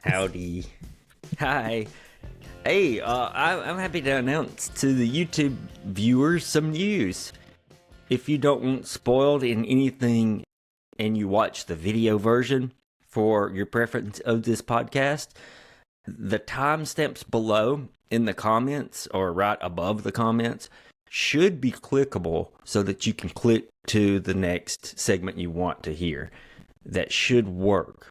Howdy. Hi. Hey, I'm happy to announce to the YouTube viewers some news. If you don't want spoiled in anything and you watch the video version for your preference of this podcast, the timestamps below in the comments or right above the comments should be clickable so that you can click to the next segment you want to hear. That should work.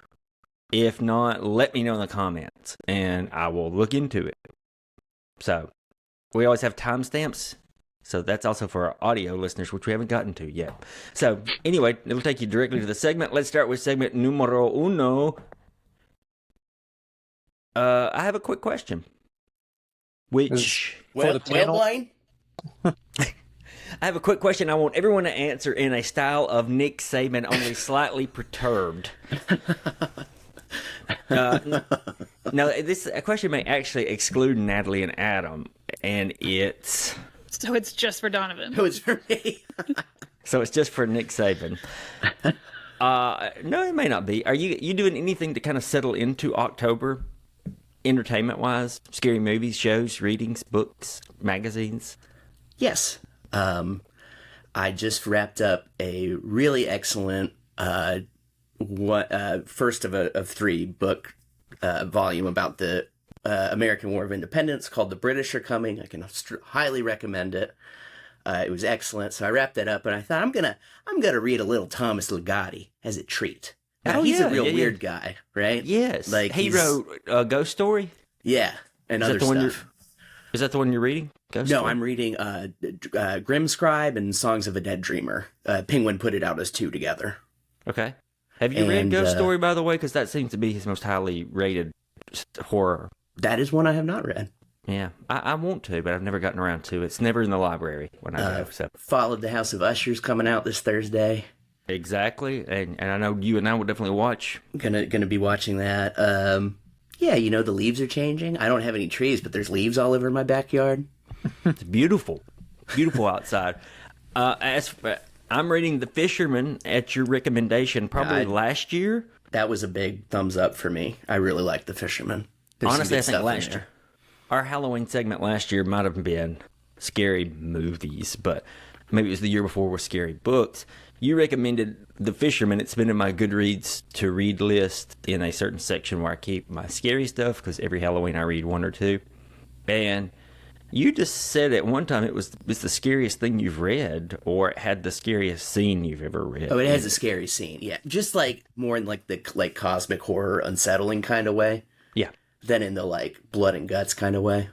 If not, let me know in the comments and I will look into it. So, we always have timestamps. So that's also for our audio listeners, which we haven't gotten to yet. So, anyway, it'll take you directly to the segment. Let's start with segment numero uno. I have a quick question. Which... For the panel? I have a quick question I want everyone to answer in a style of Nick Saban, only slightly perturbed. No, this question may actually exclude Natalie and Adam, and it's... So it's just for Donovan. It was for me. So it's just for Nick Saban. No, it may not be. Are you doing anything to kind of settle into October, entertainment-wise? Scary movies, shows, readings, books, magazines? Yes. I just wrapped up a really excellent first of three book volume about the American War of Independence called The British Are Coming. I can highly recommend it. It was excellent. So I wrapped that up and I thought I'm gonna read a little Thomas Ligotti as a treat. Now, he's a real weird guy, right? Yes. Like he wrote a Ghost Story? Yeah. And other stuff. Is that the one you're reading? No, Story? I'm reading Grimscribe and Songs of a Dead Dreamer. Penguin put it out as two together. Okay. Have you read Ghost Story, by the way? Because that seems to be his most highly rated horror. That is one I have not read. Yeah, I want to, but I've never gotten around to it. It's never in the library when I go. So. Followed the House of Usher's coming out this Thursday. Exactly, and I know you and I will definitely watch. Gonna be watching that. Yeah, the leaves are changing. I don't have any trees, but there's leaves all over my backyard. It's beautiful, beautiful outside. I'm reading The Fisherman at your recommendation, probably last year. That was a big thumbs up for me. I really liked The Fisherman. Honestly, I think last year, our Halloween segment last year might have been scary movies, but maybe it was the year before with scary books. You recommended The Fisherman. It's been in my Goodreads to read list in a certain section where I keep my scary stuff, because every Halloween I read one or two. And you just said at one time it's the scariest thing you've read, or it had the scariest scene you've ever read. Oh, it has a scary scene, yeah. Just like more in like the cosmic horror, unsettling kind of way. Yeah. Than in the like blood and guts kind of way.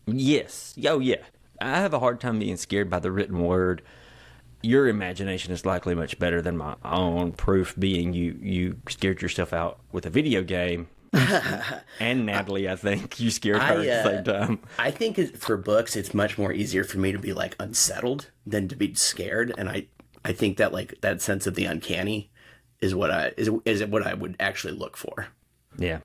Yes. Oh, yeah. I have a hard time being scared by the written word. Your imagination is likely much better than my own. Proof being you scared yourself out with a video game. And Natalie, I think you scared her at the same time. I think for books, it's much more easier for me to be like unsettled than to be scared, and I think that like that sense of the uncanny is what I would actually look for. Yeah.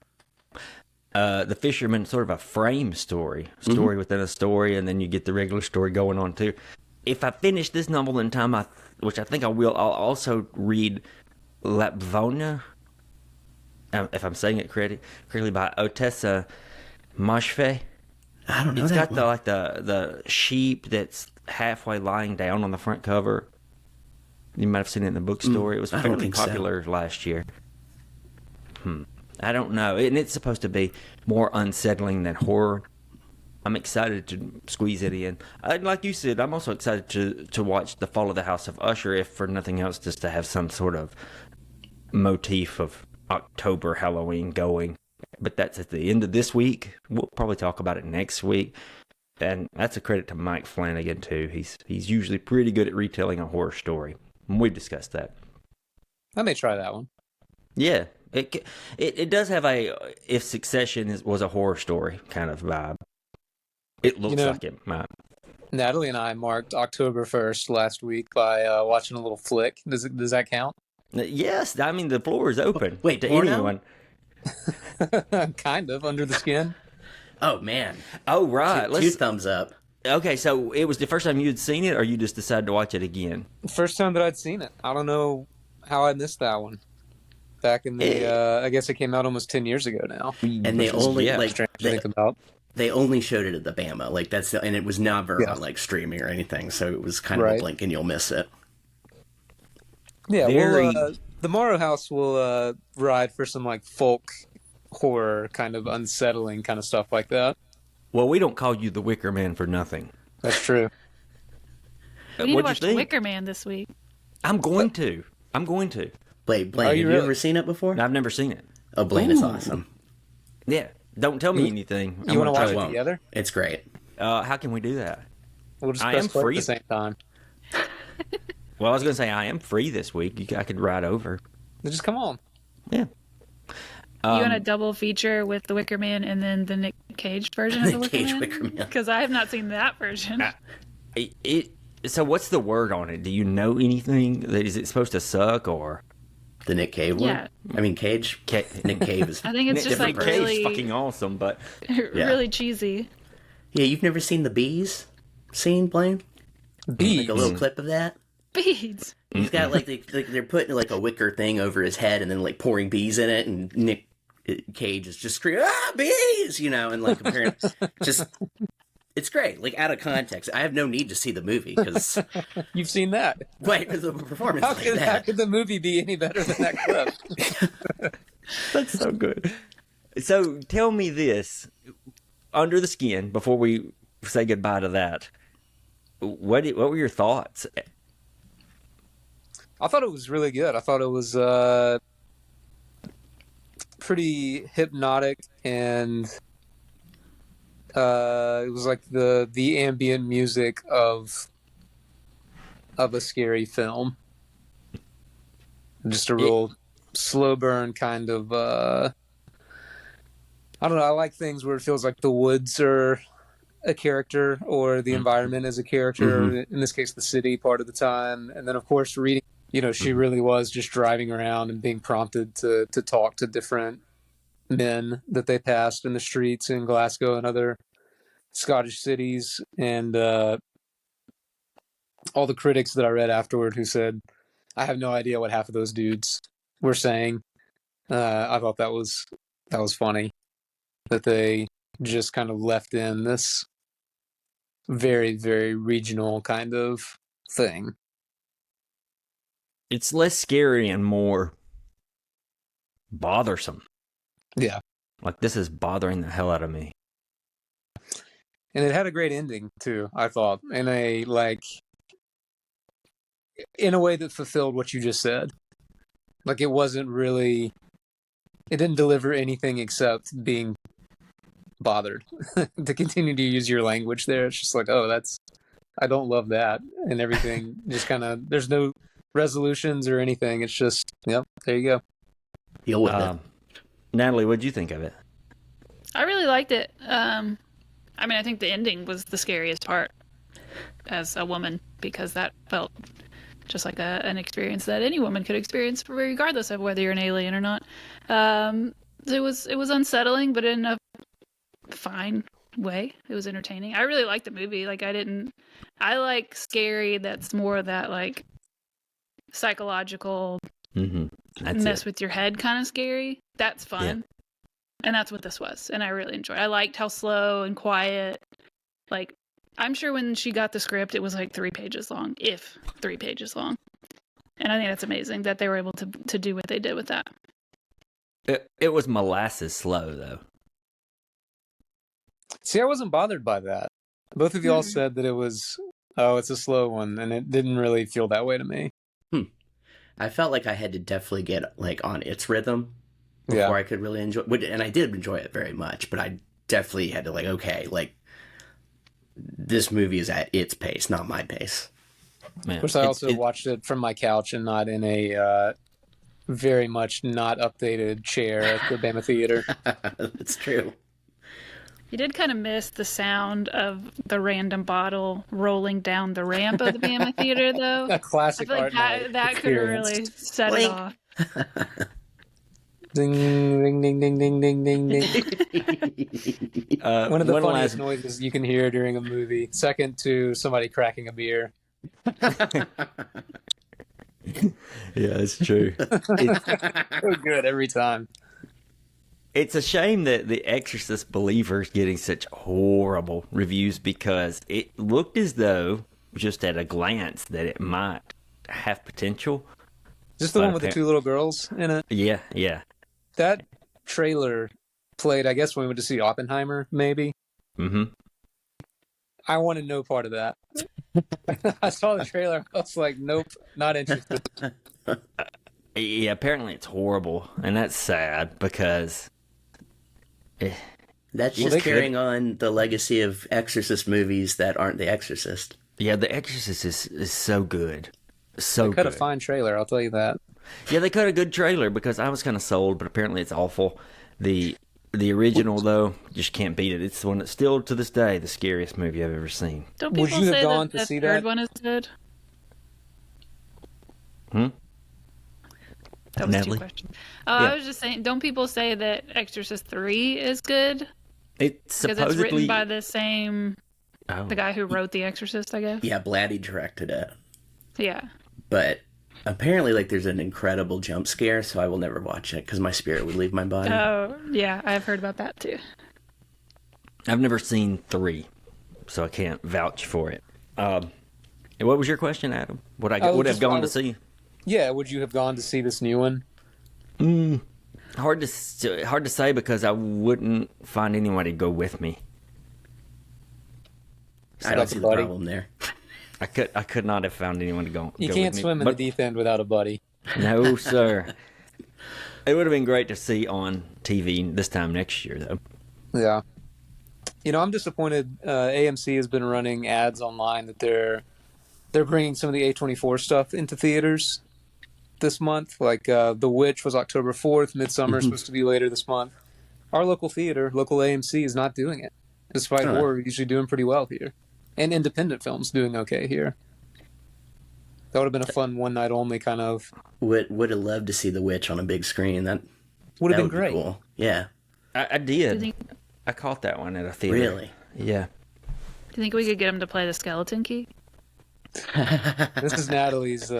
The Fisherman, sort of a frame story within a story, and then you get the regular story going on too. If I finish this novel in time, which I think I will, I'll also read Lapvonia, if I'm saying it correctly, by Otessa Moshfegh. I don't know. It's got the sheep that's halfway lying down on the front cover. You might have seen it in the bookstore. It was fairly popular last year. I don't know. And it's supposed to be more unsettling than horror. I'm excited to squeeze it in. Like you said, I'm also excited to watch The Fall of the House of Usher, if for nothing else, just to have some sort of motif of October Halloween going. But that's at the end of this week. We'll probably talk about it next week. And that's a credit to Mike Flanagan, too. He's usually pretty good at retelling a horror story. And we've discussed that. I may try that one. Yeah. It does have a, if Succession was a horror story kind of vibe. It looks like it might. Natalie and I marked October 1st last week by watching a little flick. Does that count? Yes. I mean, the floor is open. Wait, to porno? anyone. Kind of, under the skin. Oh, man. Oh, right. Two thumbs up. Okay, so it was the first time you had seen it, or you just decided to watch it again? First time that I'd seen it. I don't know how I missed that one. back in the. I guess it came out almost 10 years ago now. And they only Strange to think about. they only showed it at the Bama, like and it was never on like streaming or anything, so it was kind of a blink and you'll miss it. Yeah, the Morrow House will ride for some like folk horror, kind of unsettling kind of stuff like that. Well, we don't call you the Wicker Man for nothing. That's true. We need to watch The Wicker Man this week. I'm going to. Blaine, have you ever seen it before? I've never seen it. Oh, Blaine is awesome. Yeah. Don't tell me anything. You want to watch it together? It's great. How can we do that? We'll just press play at the same time. Well, I was going to say I am free this week. I could ride over. Just come on. Yeah. You want a double feature with The Wicker Man and then the Nick Cage version of The Wicker Man? Because I have not seen that version. So what's the word on it? Do you know anything? Is it supposed to suck or? The Nick Cave one? Yeah. I mean, Cage. Nick Cave is. I think it's just like really fucking awesome, but really cheesy. Yeah, you've never seen the bees scene, Blaine? Bees? Like a little clip of that? Beads. He's got they're putting like a wicker thing over his head and then like pouring bees in it, and Nick Cage is just screaming, bees, and like comparing, just, it's great. Like out of context, I have no need to see the movie because you've seen that. Right, the performance. How could the movie be any better than that clip? That's so good. So tell me this, under the skin, before we say goodbye to that. What were your thoughts? I thought it was really good. I thought it was pretty hypnotic, and it was like the ambient music of a scary film. Just a real slow burn kind of. I don't know. I like things where it feels like the woods are a character or the environment is a character. In this case, the city part of the time, and then of course reading. She really was just driving around and being prompted to talk to different men that they passed in the streets in Glasgow and other Scottish cities. And all the critics that I read afterward who said, I have no idea what half of those dudes were saying. I thought that was funny that they just kind of left in this very, very regional kind of thing. It's less scary and more bothersome. Yeah. Like, this is bothering the hell out of me. And it had a great ending, too, I thought. In a way that fulfilled what you just said. Like, it didn't deliver anything except being bothered. To continue to use your language there, it's just like, I don't love that. And everything just kind of, there's no resolutions or anything. It's just, there you go. Deal with it. Natalie, what'd you think of it? I really liked it. I think the ending was the scariest part as a woman, because that felt just like an experience that any woman could experience, regardless of whether you're an alien or not. It was unsettling, but in a fine way. It was entertaining. I really liked the movie. I like scary that's more of that like psychological mess with your head kind of scary. That's fun. Yeah. And that's what this was. And I really enjoyed it. I liked how slow and quiet. Like, I'm sure when she got the script, it was like 3 pages long, if 3 pages long. And I think that's amazing that they were able to do what they did with that. It was molasses slow, though. See, I wasn't bothered by that. Both of y'all said that it was, it's a slow one, and it didn't really feel that way to me. I felt like I had to definitely get like on its rhythm before I could really enjoy it. And I did enjoy it very much, but I definitely had to this movie is at its pace, not my pace. Man, of course, I also watched it from my couch and not in a very much not updated chair at the Bama Theater. That's true. You did kind of miss the sound of the random bottle rolling down the ramp of the Bama Theater, though. A classic I feel like that could have really set it off. Ding, ding, ding, ding, ding, ding, ding, ding. One of the funniest noises you can hear during a movie. Second to somebody cracking a beer. Yeah, it's true. It's, So good every time. it's a shame that The Exorcist Believer is getting such horrible reviews because it looked as though, just at a glance, that it might have potential. Just the But one with the two little girls in it. Yeah, yeah. That trailer played, I guess, when we went to see Oppenheimer, maybe. Mm-hmm. I wanted no part of that. I saw the trailer. I was like, nope, not interested. Yeah, apparently it's horrible, and that's sad because That's Well, just they carrying on the legacy of Exorcist movies that aren't The Exorcist. yeah, The Exorcist is so good, so Cut a good. fine trailer, I'll tell you that. Yeah, they cut a good trailer because I was kind of sold, but apparently it's awful. The original though just can't beat it. It's the one that's still to this day the scariest movie I've ever seen. Don't Would people you have say gone that to the see third that? one is good? Hmm? That was Natalie? two questions. Oh, Yeah. I was just saying, don't people say that Exorcist 3 is good? It's Because supposedly it's written by the same, oh. the guy who wrote The Exorcist, I guess. Yeah, Blatty directed it. Yeah. But apparently, like, there's an incredible jump scare, so I will never watch it because my spirit would leave my body. Oh, yeah, I've heard about that too. I've never seen 3, so I can't vouch for it. What was your question, Adam? Would I would have gone to see? Yeah, would you have gone to see this new one? Hard to say because I wouldn't find anyone to go with me. I don't see the problem there. I could not have found anyone to go. You go can't with me. swim in the deep end without a buddy. No, sir. It would have been great to see on TV this time next year, though. Yeah. You know, I'm disappointed. AMC has been running ads online that they're bringing some of the A24 stuff into theaters this month. Like The Witch was October 4th. Midsummer is supposed to be later this month. Our local theater, local AMC, is not doing it, despite horror usually doing pretty well here. And independent films doing okay here. That would have been a fun one night only kind of. Would have loved to see The Witch on a big screen. That Would have been would be great. cool. Yeah. I Do you did. think, I caught that one at a theater. Really? Yeah. do you think we could get him to play the skeleton key? This is Natalie's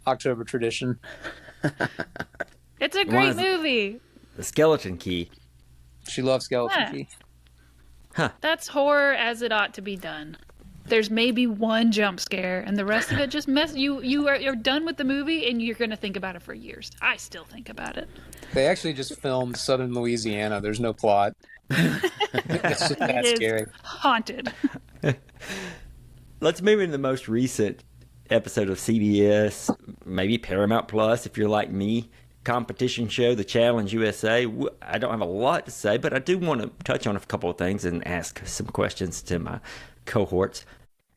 October tradition. It's a Why great is it- movie. The Skeleton Key. She loves Skeleton Yeah. Key. That's horror as it ought to be done. There's maybe one jump scare, and the rest of it just you're done with the movie, and you're gonna think about it for years. I still think about it. They actually just filmed Southern Louisiana. There's no plot. It's just that It is scary. haunted. Let's move into the most recent episode of CBS, maybe Paramount Plus, if you're like me. Competition show, The Challenge USA. I don't have a lot to say, but I do want to touch on a couple of things and ask some questions to my cohorts.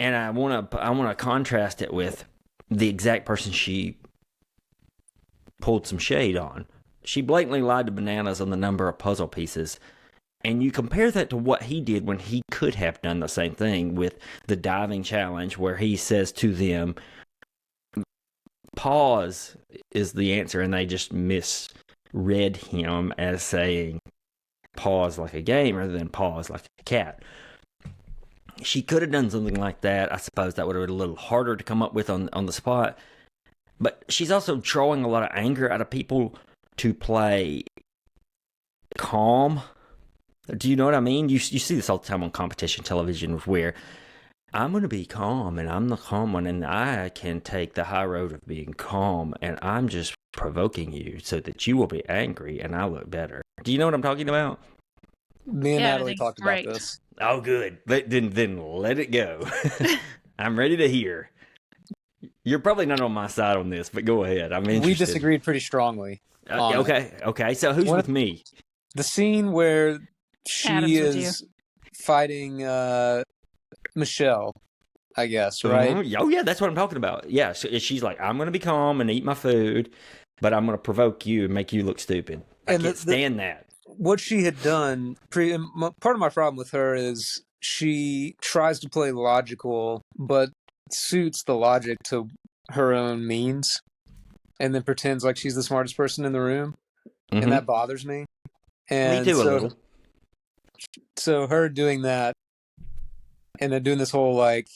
And I want to contrast it with the exact person she pulled some shade on. She blatantly lied to Bananas on the number of puzzle pieces. And you compare that to what he did when he could have done the same thing with the diving challenge, where he says to them, pause is the answer, and they just misread him as saying pause like a game rather than pause like a cat. She could have done something like that. I suppose that would have been a little harder to come up with on the spot. But she's also drawing a lot of anger out of people to play calm. Do you know what I mean? You see this all the time on competition television where I'm going to be calm and I'm the calm one and I can take the high road of being calm and I'm just provoking you so that you will be angry and I look better. Do you know what I'm talking about? Me and Yeah, I Natalie think talked it's great. about this. Oh, good. Then let it go. I'm ready to hear. You're probably not on my side on this, but go ahead. I'm interested. We disagreed pretty strongly. on it. Okay. So who's What- with me? The scene where she Adam's with is fighting Michelle, I guess, right? Mhm. Oh, yeah, that's what I'm talking about. Yeah, so she's like, I'm going to be calm and eat my food, but I'm going to provoke you and make you look stupid. I And can't the- stand that. What she had done, part of my problem with her is she tries to play logical, but suits the logic to her own means, and then pretends like she's the smartest person in the room, Mhm. and that bothers me. And Me too, a so, little. So her doing that, and then doing this whole like,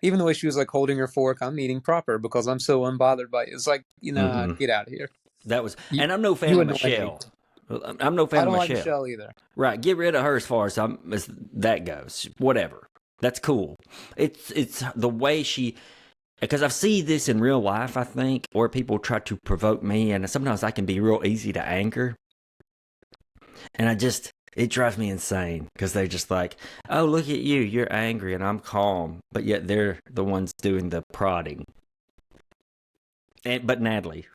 Even the way she was like holding her fork, I'm eating proper because I'm so unbothered by it. It's like, get out of here. That was, You- and I'm no fan you of annoy me. Michelle. I'm no fan I of don't like Michelle. Michelle either. Right, get rid of her as far as that goes. Whatever, that's cool. It's the way she, because I've seen this in real life. I think where people try to provoke me, and sometimes I can be real easy to anger, and it drives me insane because they're just like, oh, look at you, you're angry, and I'm calm, but yet they're the ones doing the prodding. But Natalie,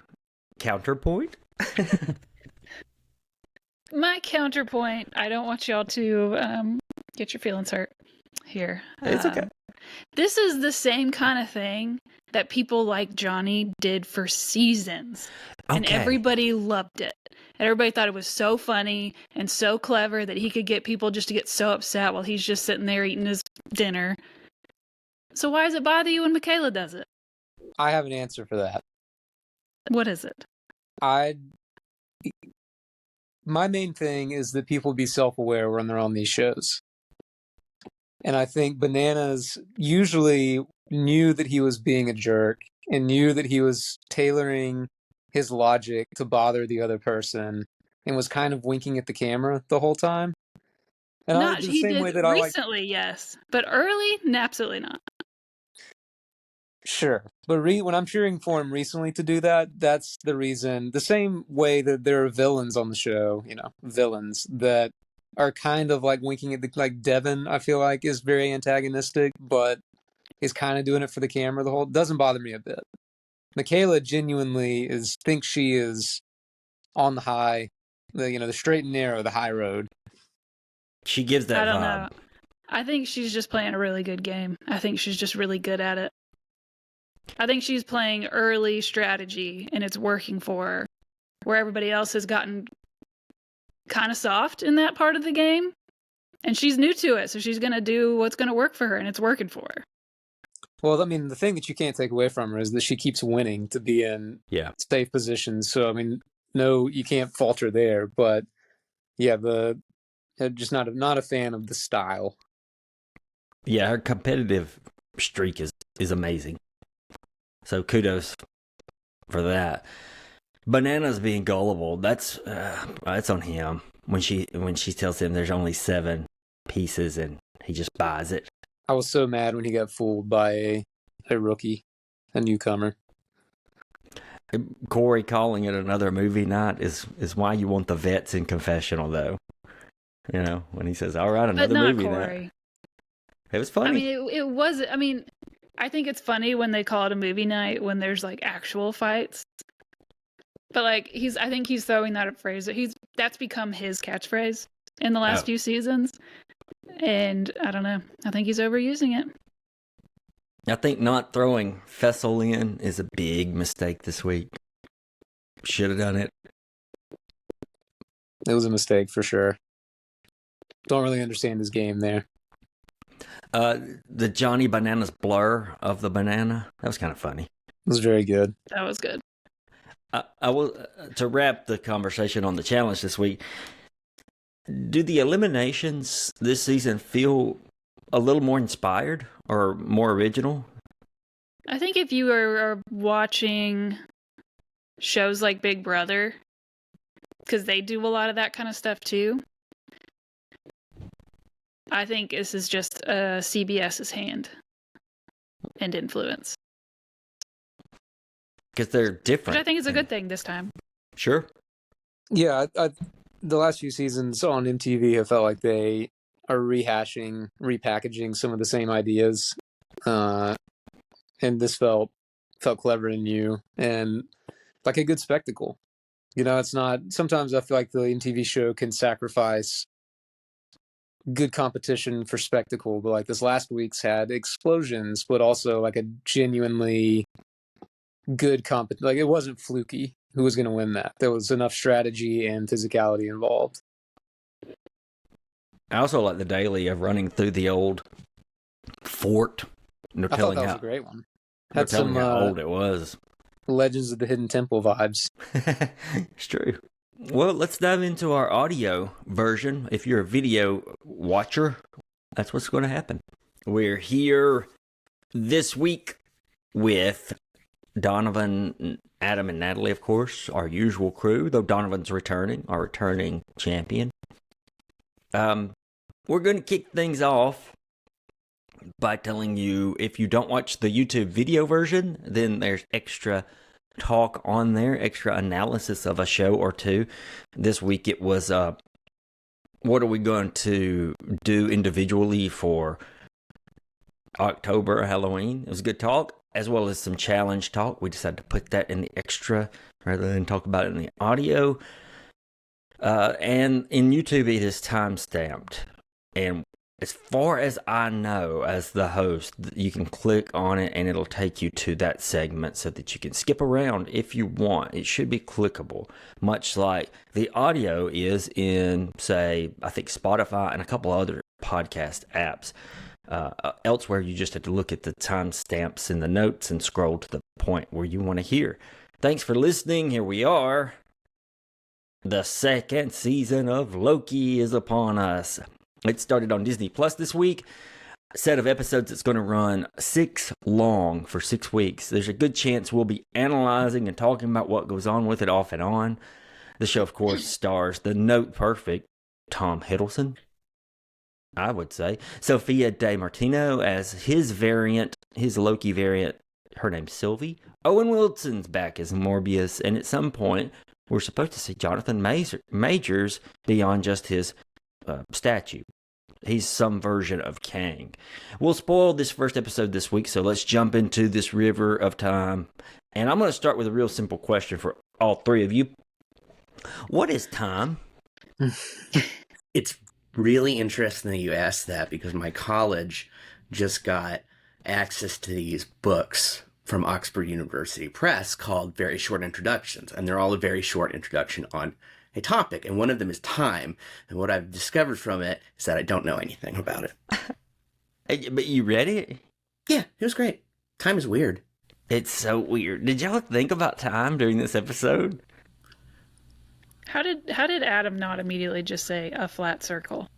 counterpoint. My counterpoint, I don't want y'all to get your feelings hurt here. It's okay. This is the same kind of thing that people like Johnny did for seasons. And Okay. everybody loved it. And everybody thought it was so funny and so clever that he could get people just to get so upset while he's just sitting there eating his dinner. So why does it bother you when Michaela does it? I have an answer for that. What is it? My main thing is that people be self-aware when they're on these shows. And I think Bananas usually knew that he was being a jerk and knew that he was tailoring his logic to bother the other person and was kind of winking at the camera the whole time. And Not the he same did way that I like. recently, yes. But early, absolutely not. Sure. But when I'm cheering for him recently to do that, that's the reason. The same way that there are villains on the show, villains that are kind of like winking at like Devin, I feel like, is very antagonistic, but is kind of doing it for the camera the whole. Doesn't bother me a bit. Michaela genuinely thinks she is on the high, the straight and narrow, the high road. She gives that I don't vibe. know. I think she's just playing a really good game. I think she's just really good at it. I think she's playing early strategy and it's working for her, where everybody else has gotten kind of soft in that part of the game. And she's new to it, so she's going to do what's going to work for her, and it's working for her. Well, I mean, the thing that you can't take away from her is that she keeps winning to be in safe positions. So, I mean, no, you can't falter there. But, yeah, just not a fan of the style. Yeah, her competitive streak is amazing. So kudos for that. Bananas being gullible, that's on him. When she tells him there's only 7 pieces and he just buys it. I was so mad when he got fooled by a rookie, a newcomer. Corey calling it another movie night is why you want the vets in confessional, though. When he says, all right, another movie Corey. night. It was funny. I mean, it was, I think it's funny when they call it a movie night when there's like actual fights. But like I think he's throwing that a phrase. That's become his catchphrase in the last few seasons. And I don't know. I think he's overusing it. I think not throwing Fessel in is a big mistake this week. Should have done it. It was a mistake for sure. Don't really understand his game there. The Johnny Bananas blur of the banana, that was kind of funny. It was very good. That was good. I will to wrap the conversation on the challenge this week. Do the eliminations this season feel a little more inspired or more original? I think if you are watching shows like Big Brother, because they do a lot of that kind of stuff too, I think this is just CBS's hand and influence. Because they're different. Which I think is a good thing this time. Sure. Yeah, the last few seasons on MTV have felt like they are repackaging some of the same ideas. And this felt clever and new and like a good spectacle. It's not, sometimes I feel like the MTV show can sacrifice good competition for spectacle, but like this last week's had explosions, but also like a genuinely good like it wasn't fluky who was going to win that. There was enough strategy and physicality involved. I also like the daily of running through the old fort. I thought that was a great one. Had some how old it was. Legends of the Hidden Temple vibes. It's true. Well, let's dive into our audio version. If you're a video watcher, that's what's going to happen. We're here This week with Donovan, Adam, and Natalie, of course, our usual crew, though Donovan's returning, our returning champion. We're going to kick things off by telling you, if you don't watch the YouTube video version, then there's extra talk on there, extra analysis of a show or two. This week it was, what are we going to do individually for October Halloween? It was a good talk, as well as some challenge talk. We decided to put that in the extra rather than talk about it in the audio. And in YouTube, it is time-stamped. And as far as I know, as the host, you can click on it and it'll take you to that segment so that you can skip around if you want. It should be clickable, much like the audio is in, say, I think Spotify and a couple other podcast apps. Elsewhere, you just have to look at the timestamps in the notes and scroll to the point where you want to hear. Thanks for listening. Here we are. The second season of Loki is upon us. It started on Disney Plus this week. A set of episodes that's going to run for 6 weeks. There's a good chance we'll be analyzing and talking about what goes on with it off and on. The show, of course, stars the note perfect Tom Hiddleston, I would say. Sophia Di Martino as his Loki variant. Her name's Sylvie. Owen Wilson's back as Morbius. And at some point, we're supposed to see Jonathan Majors beyond just his statue. He's some version of Kang. We'll spoil this first episode this week, so let's jump into this river of time. And I'm going to start with a real simple question for all three of you. What is time? It's really interesting that you asked that, because my college just got access to these books from Oxford University Press called Very Short Introductions, and they're all a very short introduction on a topic, and one of them is time. And what I've discovered from it is that I don't know anything about it. But you read it? Yeah, it was great. Time is weird. It's so weird. Did y'all think about time during this episode? How did Adam not immediately just say a flat circle?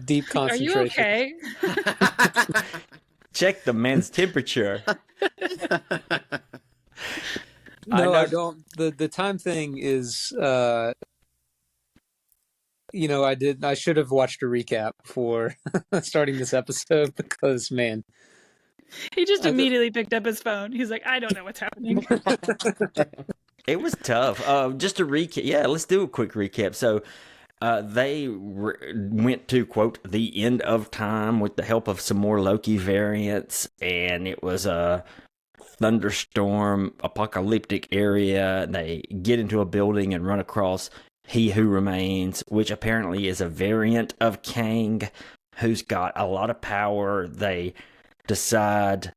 Deep concentration. Are you okay? Check the man's temperature. No, I don't. The time thing is, I should have watched a recap for starting this episode, because, man. He just immediately picked up his phone. He's like, I don't know what's happening. It was tough. Just to recap. Yeah, let's do a quick recap. So, they went to, quote, the end of time with the help of some more Loki variants, and it was a thunderstorm, apocalyptic area. They get into a building and run across He Who Remains, which apparently is a variant of Kang, who's got a lot of power. They decide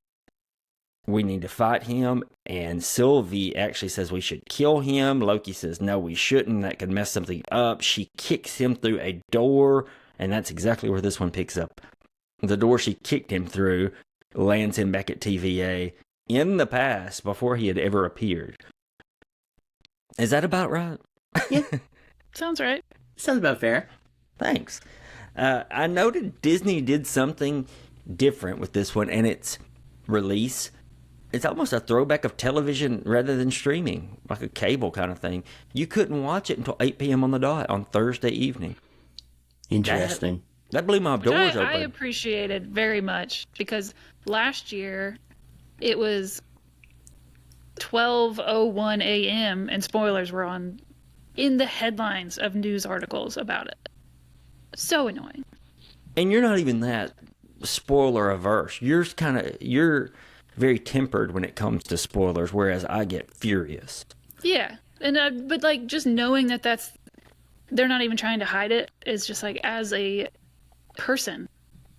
we need to fight him, and Sylvie actually says we should kill him. Loki says no, we shouldn't, that could mess something up. She kicks him through a door, and that's exactly where this one picks up. The door she kicked him through lands him back at TVA in the past, before he had ever appeared. Is that about right? Yeah. Sounds right. Sounds about fair. Thanks. I noted Disney did something different with this one and its release. It's almost a throwback of television rather than streaming, like a cable kind of thing. You couldn't watch it until 8 p.m. on the dot on Thursday evening. Interesting. That blew my doors open. I appreciated very much, because last year it was 12:01 a.m. and spoilers were in the headlines of news articles about it. So annoying. And you're not even that spoiler averse. You're very tempered when it comes to spoilers, whereas I get furious. Yeah, and but like just knowing that they're not even trying to hide it is just like, as a person,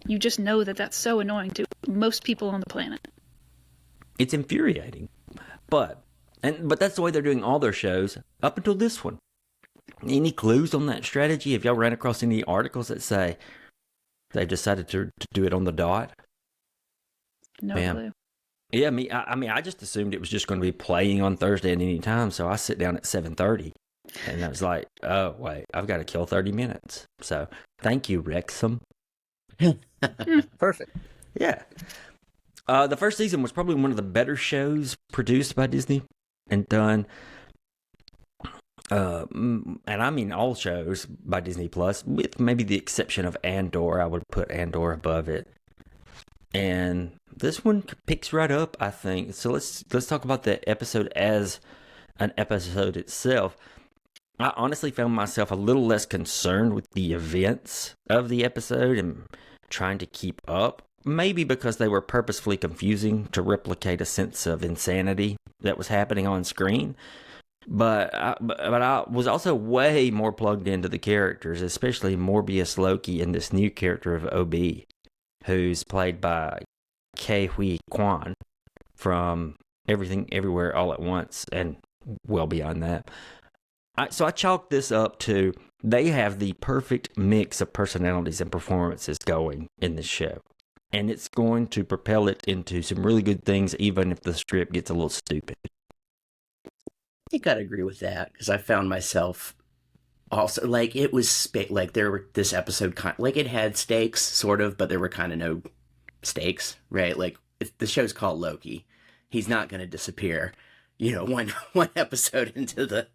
you just know that that's so annoying to most people on the planet. It's infuriating. But that's the way they're doing all their shows up until this one. Any clues on that strategy? Have y'all ran across any articles that say they decided to do it on the dot? No clue. Yeah, I just assumed it was just going to be playing on Thursday at any time, so I sit down at 7:30, and I was like, oh, wait, I've got to kill 30 minutes. So, thank you, Wrexham. Perfect. Yeah. The first season was probably one of the better shows produced by Disney and done. And I mean all shows by Disney Plus, with maybe the exception of Andor. I would put Andor above it. And this one picks right up, I think. So let's talk about the episode as an episode itself. I honestly found myself a little less concerned with the events of the episode and trying to keep up. Maybe because they were purposefully confusing to replicate a sense of insanity that was happening on screen. But I was also way more plugged into the characters, especially Morbius Loki and this new character of OB, who's played by Ke Huy Quan from Everything Everywhere All at Once and well beyond that. So I chalked this up to they have the perfect mix of personalities and performances going in this show. And it's going to propel it into some really good things, even if the script gets a little stupid. I think I'd agree with that, because I found myself also, like, it was, like, there were, this episode, like, it had stakes, sort of, but there were kind of no stakes, right? Like, the show's called Loki. He's not going to disappear, one episode into the,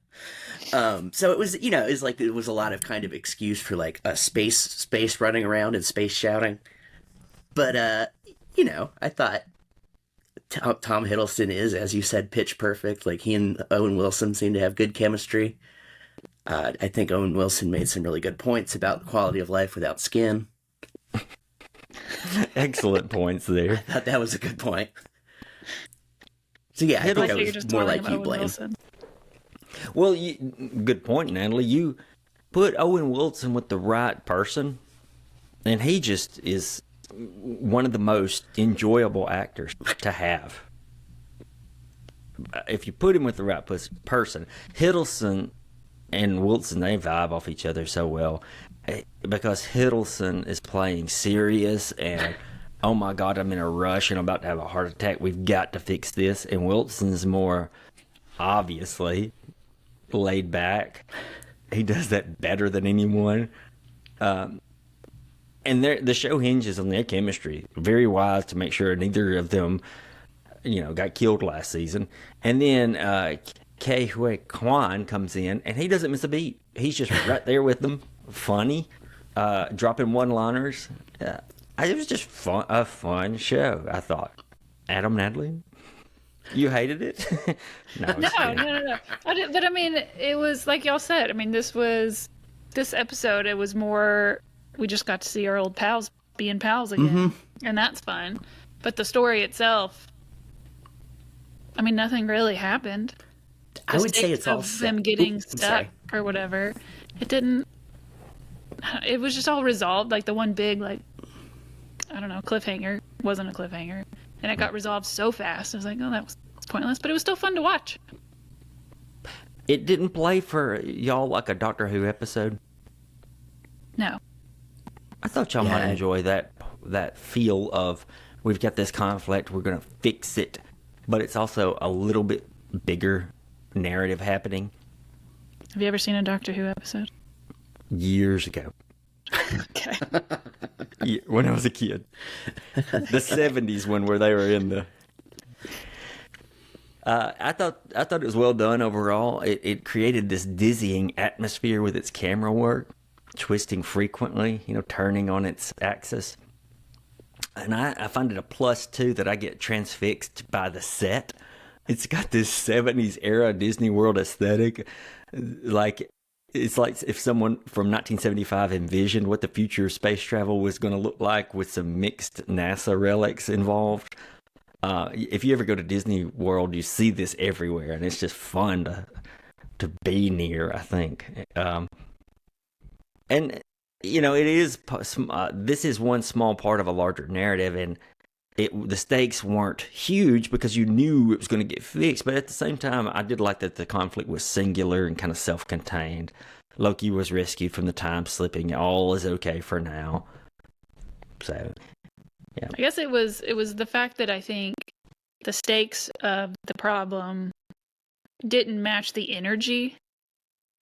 so it was, it was like, it was a lot of kind of excuse for, like, a space running around and space shouting. But, I thought Tom Hiddleston is, as you said, pitch perfect. Like, he and Owen Wilson seem to have good chemistry. I think Owen Wilson made some really good points about quality of life without skin. Excellent points there. I thought that was a good point. So, yeah, I think I was more like you, Blaine. Well, good point, Natalie. You put Owen Wilson with the right person, and he just is one of the most enjoyable actors to have. If you put him with the right person, Hiddleston and Wilson, they vibe off each other so well, because Hiddleston is playing serious and, oh my God, I'm in a rush and I'm about to have a heart attack. We've got to fix this. And Wilson's more obviously laid back. He does that better than anyone. And the show hinges on their chemistry. Very wise to make sure neither of them, got killed last season. And then Ke Huy Quan comes in, and he doesn't miss a beat. He's just right there with them, funny, dropping one-liners. It was just a fun show, I thought. Adam, Natalie, you hated it? No. But I mean, it was like y'all said. I mean, this episode. It was more. We just got to see our old pals being pals again, and that's fun. But the story itself, I mean, nothing really happened. I would say it's all them getting stuck or whatever. It didn't. It was just all resolved. Like the one big, cliffhanger wasn't a cliffhanger, and it got resolved so fast. I was like, oh, that was pointless, but it was still fun to watch. It didn't play for y'all like a Doctor Who episode? No. I thought y'all might enjoy that feel of, we've got this conflict, we're going to fix it, but it's also a little bit bigger narrative happening. Have you ever seen a Doctor Who episode? Years ago. Okay. When I was a kid. The 70s one where they were in the... I thought it was well done overall. It created this dizzying atmosphere with its camera work, twisting frequently, turning on its axis. And I find it a plus, too, that I get transfixed by the set. It's got this 70s era Disney World aesthetic. It's like if someone from 1975 envisioned what the future of space travel was going to look like with some mixed NASA relics involved. If you ever go to Disney World, you see this everywhere, and it's just fun to be near, I think. And, it is, this is one small part of a larger narrative, and the stakes weren't huge because you knew it was going to get fixed. But at the same time, I did like that the conflict was singular and kind of self-contained. Loki was rescued from the time slipping. All is okay for now. So, yeah. I guess it was the fact that I think the stakes of the problem didn't match the energy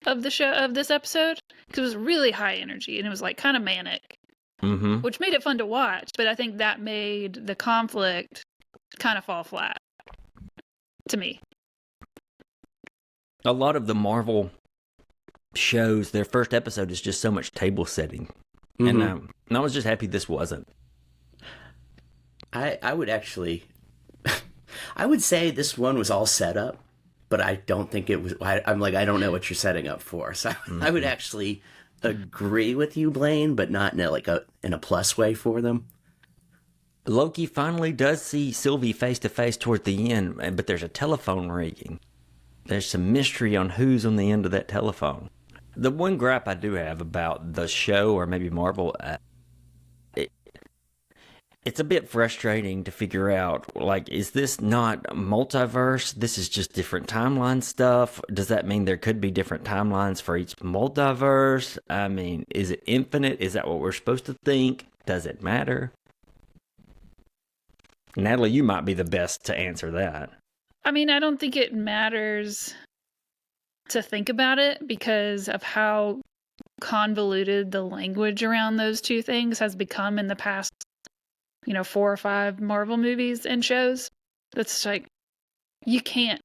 of the show, of this episode, because it was really high energy and it was like kind of manic. Mm-hmm. which made it fun to watch. But I think that made the conflict kind of fall flat to me. A lot of the Marvel shows, their first episode is just so much table setting. Mm-hmm. And I was just happy this wasn't. I would actually, I would say this one was all set up, but I don't think it was. I'm like, I don't know what you're setting up for. So I would actually agree with you, Blaine, but not in a plus way for them. Loki finally does see Sylvie face to face toward the end, but there's a telephone ringing. There's some mystery on who's on the end of that telephone. The one gripe I do have about the show, or maybe Marvel, it's a bit frustrating to figure out, like, is this not multiverse? This is just different timeline stuff. Does that mean there could be different timelines for each multiverse? I mean, is it infinite? Is that what we're supposed to think? Does it matter? Natalie, you might be the best to answer that. I mean, I don't think it matters to think about it because of how convoluted the language around those two things has become in the past, 4 or 5 Marvel movies and shows. That's like, you can't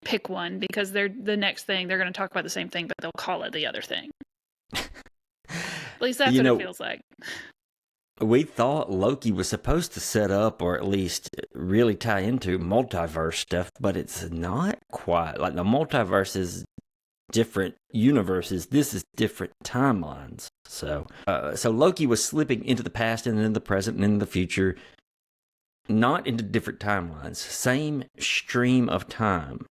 pick one because they're the next thing. They're going to talk about the same thing, but they'll call it the other thing. At least that's what it feels like. We thought Loki was supposed to set up, or at least really tie into multiverse stuff, but it's not quite. Like, the multiverse is different universes. This is different timelines. So Loki was slipping into the past and into the present and into the future, not into different timelines. Same stream of time.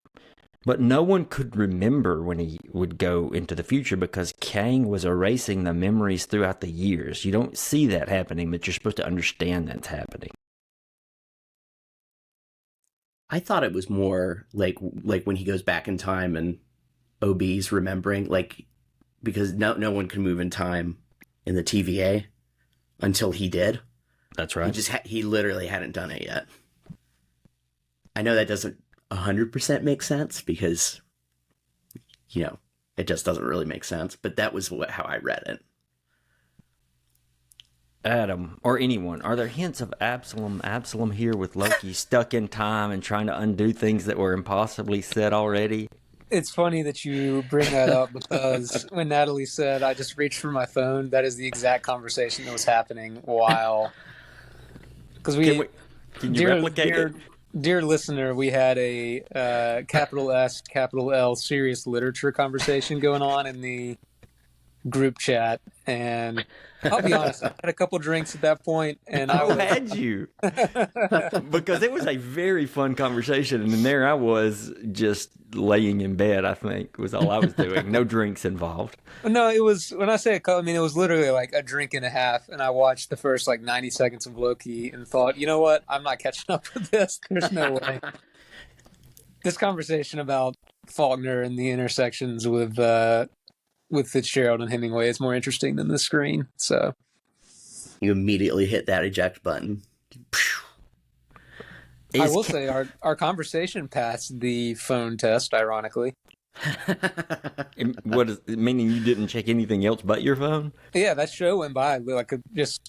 But no one could remember when he would go into the future because Kang was erasing the memories throughout the years. You don't see that happening, but you're supposed to understand that's happening. I thought it was more like when he goes back in time and OB's remembering, because no one can move in time in the TVA until he did. That's right. He literally hadn't done it yet. I know that doesn't 100% make sense because, it just doesn't really make sense. But that was how I read it. Adam, or anyone, are there hints of Absalom here with Loki stuck in time and trying to undo things that were impossibly said already? It's funny that you bring that up because when Natalie said, I just reached for my phone, that is the exact conversation that was happening while... Because can you replicate it? Dear listener, we had a capital S, capital L serious literature conversation going on in the group chat, and I'll be honest, I had a couple drinks at that point, and had you? Because it was a very fun conversation, and then there I was just laying in bed, I think, was all I was doing. No drinks involved. No, it was, when I say it was literally like a drink and a half, and I watched the first 90 seconds of Loki and thought, you know what, I'm not catching up with this. There's no way. This conversation about Faulkner and the intersections with Fitzgerald and Hemingway is more interesting than the screen. So you immediately hit that eject button. I will say our conversation passed the phone test, ironically. What is meaning? You didn't check anything else but your phone? Yeah, that show went by like just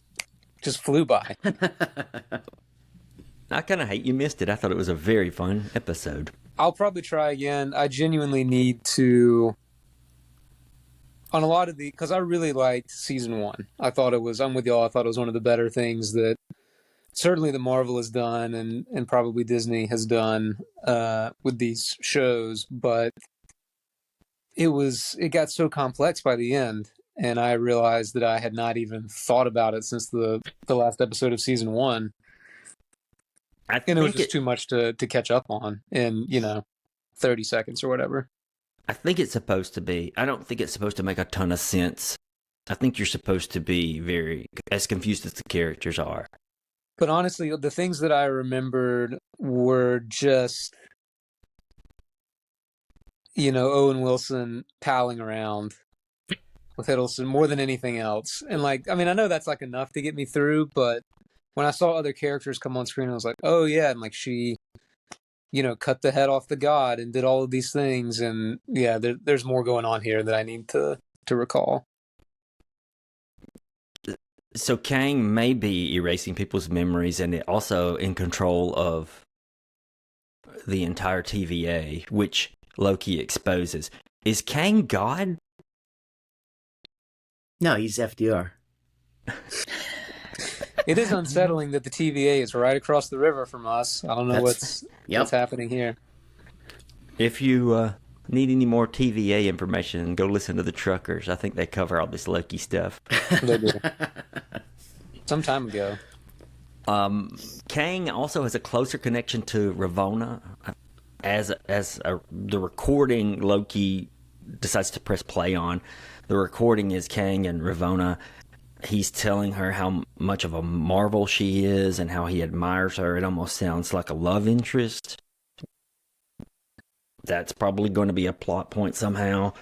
flew by. I kind of hate you missed it. I thought it was a very fun episode. I'll probably try again. I genuinely need to. On a lot of because I really liked season 1. I'm with y'all. I thought it was one of the better things that certainly the Marvel has done and probably Disney has done with these shows. But it got so complex by the end, and I realized that I had not even thought about it since the last episode of season 1. And it was just too much to catch up on in 30 seconds or whatever. I think it's supposed to be. I don't think it's supposed to make a ton of sense. I think you're supposed to be very as confused as the characters are. But honestly, the things that I remembered were just, Owen Wilson palling around with Hiddleston more than anything else. And I know that's enough to get me through, but when I saw other characters come on screen, I was like, oh yeah, and she cut the head off the god and did all of these things. And yeah, there's more going on here that I need to recall. So Kang may be erasing people's memories and also in control of the entire TVA, which Loki exposes. Is Kang God? No, he's FDR. It is unsettling that the TVA is right across the river from us. I don't know what's happening here. If you need any more TVA information, go listen to the Truckers. I think they cover all this Loki stuff. They do. Some time ago. Kang also has a closer connection to Ravonna. As the recording Loki decides to press play on, the recording is Kang and Ravonna. He's telling her how much of a marvel she is and how he admires her. It almost sounds like a love interest. That's probably going to be a plot point somehow.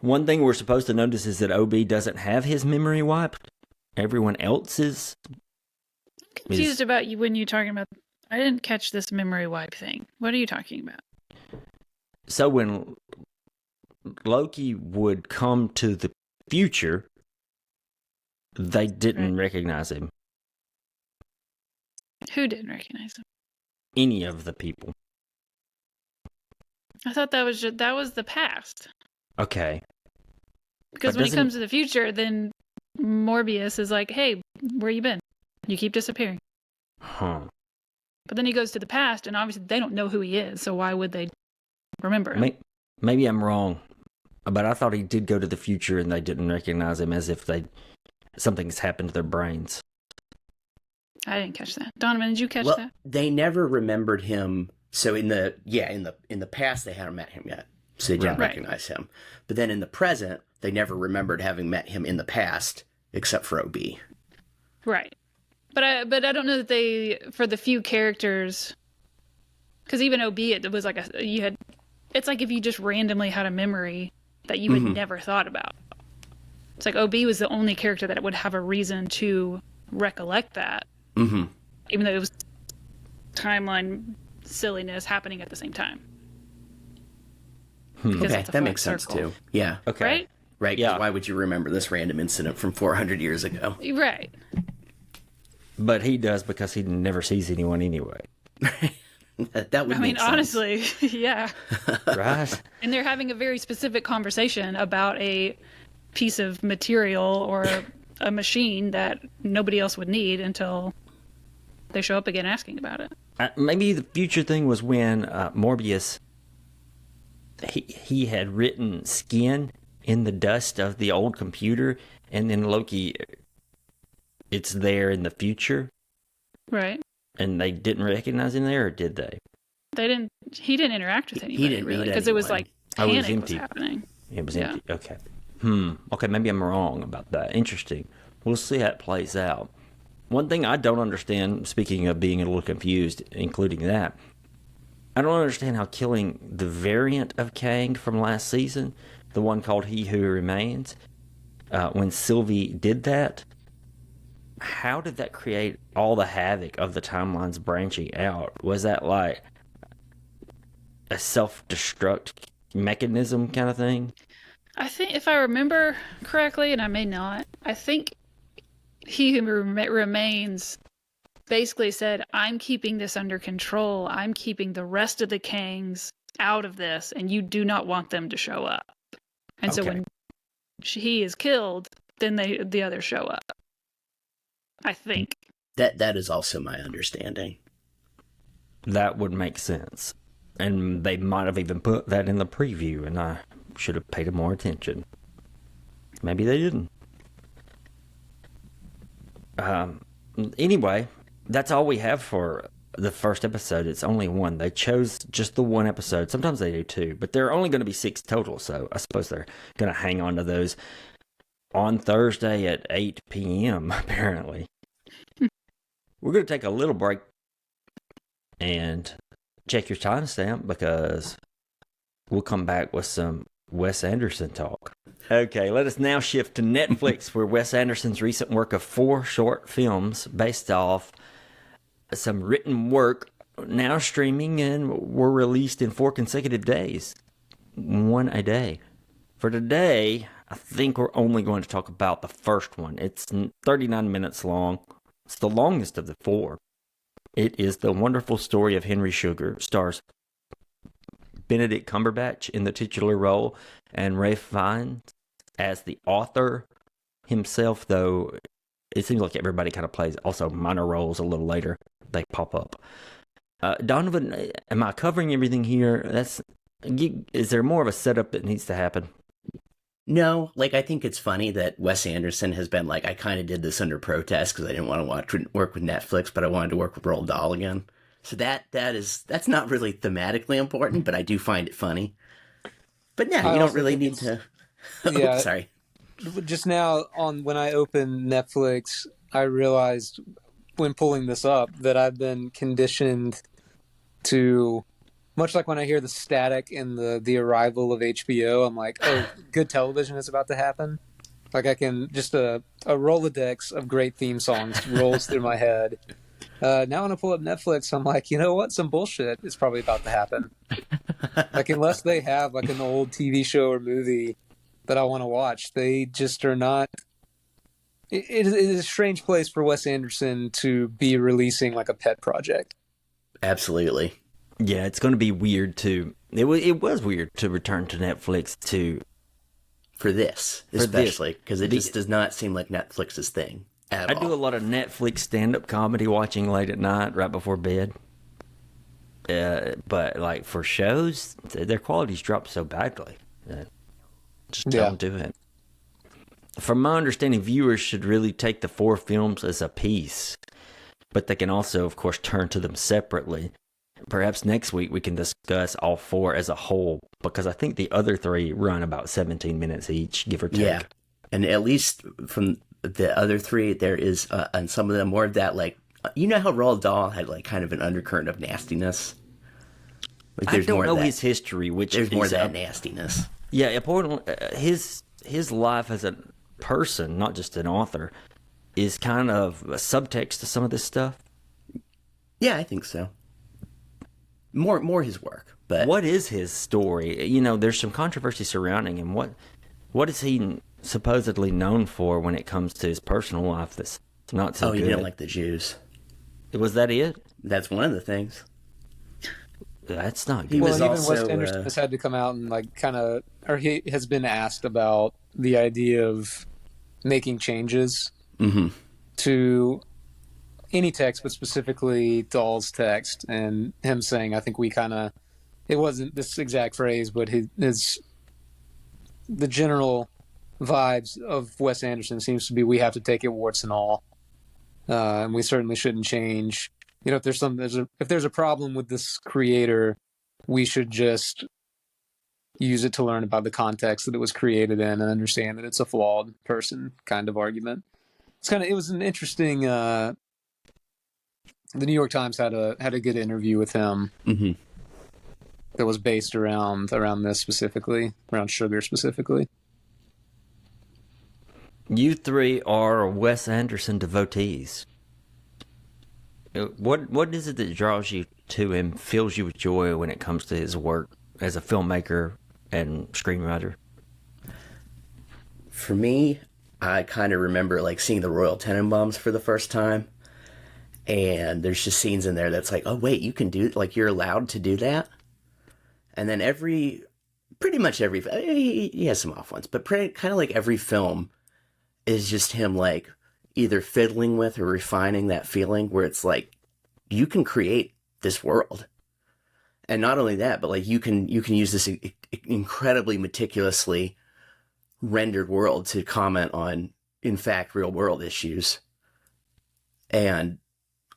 One thing we're supposed to notice is that OB doesn't have his memory wiped. Everyone else's. Confused about you when you're talking about. I didn't catch this memory wipe thing. What are you talking about? So when Loki would come to the future, they didn't recognize him. Who didn't recognize him? Any of the people. I thought that was the past. Okay. Because when he comes to the future, then Morbius is like, "Hey, where you been? You keep disappearing." Huh. But then he goes to the past, and obviously they don't know who he is, so why would they remember him? Maybe I'm wrong, but I thought he did go to the future and they didn't recognize him, as if something's happened to their brains. I didn't catch that. Donovan, did you catch that? They never remembered him. So in the past they hadn't met him yet, so they didn't recognize him. But then in the present, they never remembered having met him in the past, except for OB. Right. But I don't know that they, for the few characters, because even OB, it was like it's like if you just randomly had a memory that you had never thought about. It's like OB was the only character that would have a reason to recollect that, even though it was timeline silliness happening at the same time. Okay, that makes sense too. Yeah. Okay. Right. Yeah. Why would you remember this random incident from 400 years ago? Right. But he does because he never sees anyone anyway. That would make sense. Honestly, yeah. Right? And they're having a very specific conversation about a piece of material or a machine that nobody else would need until they show up again asking about it. Maybe the future thing was when Morbius, he had written skin in the dust of the old computer, and then Loki, it's there in the future. Right. And they didn't recognize him there, or did they? He didn't interact with anybody. He didn't really, meet because it was anyone. like panic it was empty. happening. It was empty. Okay. Okay, maybe I'm wrong about that. Interesting. We'll see how it plays out. One thing I don't understand, speaking of being a little confused, including that, I don't understand how killing the variant of Kang from last season, the one called He Who Remains, when Sylvie did that, how did that create all the havoc of the timelines branching out? Was that like a self-destruct mechanism kind of thing? I think, if I remember correctly, and I may not, I think He Who Remains basically said, "I'm keeping this under control. I'm keeping the rest of the Kangs out of this, and you do not want them to show up." And so when he is killed, then the others show up. I think. That is also my understanding. That would make sense. And they might have even put that in the preview, and I should have paid more attention. Maybe they didn't. Anyway, that's all we have for the first episode. It's only one. They chose just the one episode. Sometimes they do two, but there are only going to be 6 total, so I suppose they're going to hang on to those on Thursday at 8 p.m., apparently. We're going to take a little break and check your timestamp, because we'll come back with some Wes Anderson talk. Okay, let us now shift to Netflix, where Wes Anderson's recent work of 4 short films based off some written work now streaming and were released in 4 consecutive days. One a day. For today, I think we're only going to talk about the first one. It's 39 minutes long. It's the longest of the four. It is The Wonderful Story of Henry Sugar. Stars Benedict Cumberbatch in the titular role and Ralph Fiennes as the author himself, though it seems like everybody kind of plays also minor roles a little later. They pop up. Donovan, am I covering everything here? Is there more of a setup that needs to happen? No, like, I think it's funny that Wes Anderson has been like, I kind of did this under protest because I didn't want to work with Netflix, but I wanted to work with Roald Dahl again. So that's not really thematically important, but I do find it funny. But no, you don't really need to. Yeah, sorry. Just now, when I opened Netflix, I realized when pulling this up that I've been conditioned to, much like when I hear the static in the arrival of HBO, I'm like, oh, good television is about to happen. Like, I can just a Rolodex of great theme songs rolls through my head. Now when I pull up Netflix, I'm like, you know what? Some bullshit is probably about to happen. Like, unless they have like an old TV show or movie that I want to watch, they just are not. It is a strange place for Wes Anderson to be releasing like a pet project. Absolutely. Yeah, it's going to be weird too. It was weird to return to Netflix for this, especially because it just does not seem like Netflix's thing at all. I do a lot of Netflix stand-up comedy watching late at night, right before bed. But like for shows, their quality's dropped so badly. Just don't do it. From my understanding, viewers should really take the four films as a piece, but they can also, of course, turn to them separately. Perhaps next week we can discuss all four as a whole, because I think the other three run about 17 minutes each, give or take. Yeah, and at least from the other three, there is, and some of them more of that, like, you know how Roald Dahl had like kind of an undercurrent of nastiness? Like, I don't know his history, which there's more of that nastiness. Yeah, important. His life as a person, not just an author, is kind of a subtext to some of this stuff. Yeah, I think so. More his work, but what is his story? You know, there's some controversy surrounding him. What is he supposedly known for when it comes to his personal life that's not so good? He didn't like the Jews. Was that it? That's one of the things. That's not good. He was even also, Wes Anderson has had to come out and like kind of, or he has been asked about the idea of making changes to any text, but specifically Dahl's text, and him saying, I think we kind of, it wasn't this exact phrase, but the general vibes of Wes Anderson seems to be, we have to take it warts and all. And we certainly shouldn't change. You know, if there's a problem with this creator, we should just use it to learn about the context that it was created in and understand that it's a flawed person kind of argument. It was an interesting, the New York Times had a good interview with him that was based around this specifically, around sugar specifically. You three are Wes Anderson devotees. What is it that draws you to him, fills you with joy when it comes to his work as a filmmaker and screenwriter? For me, I kind of remember like seeing the Royal Tenenbaums for the first time, and there's just scenes in there that's like, oh wait, you can do, like, you're allowed to do that. And then pretty much every, he has some off ones, but kind of like every film is just him like either fiddling with or refining that feeling where it's like, you can create this world. And not only that, but like you can use this incredibly meticulously rendered world to comment on, in fact, real world issues, and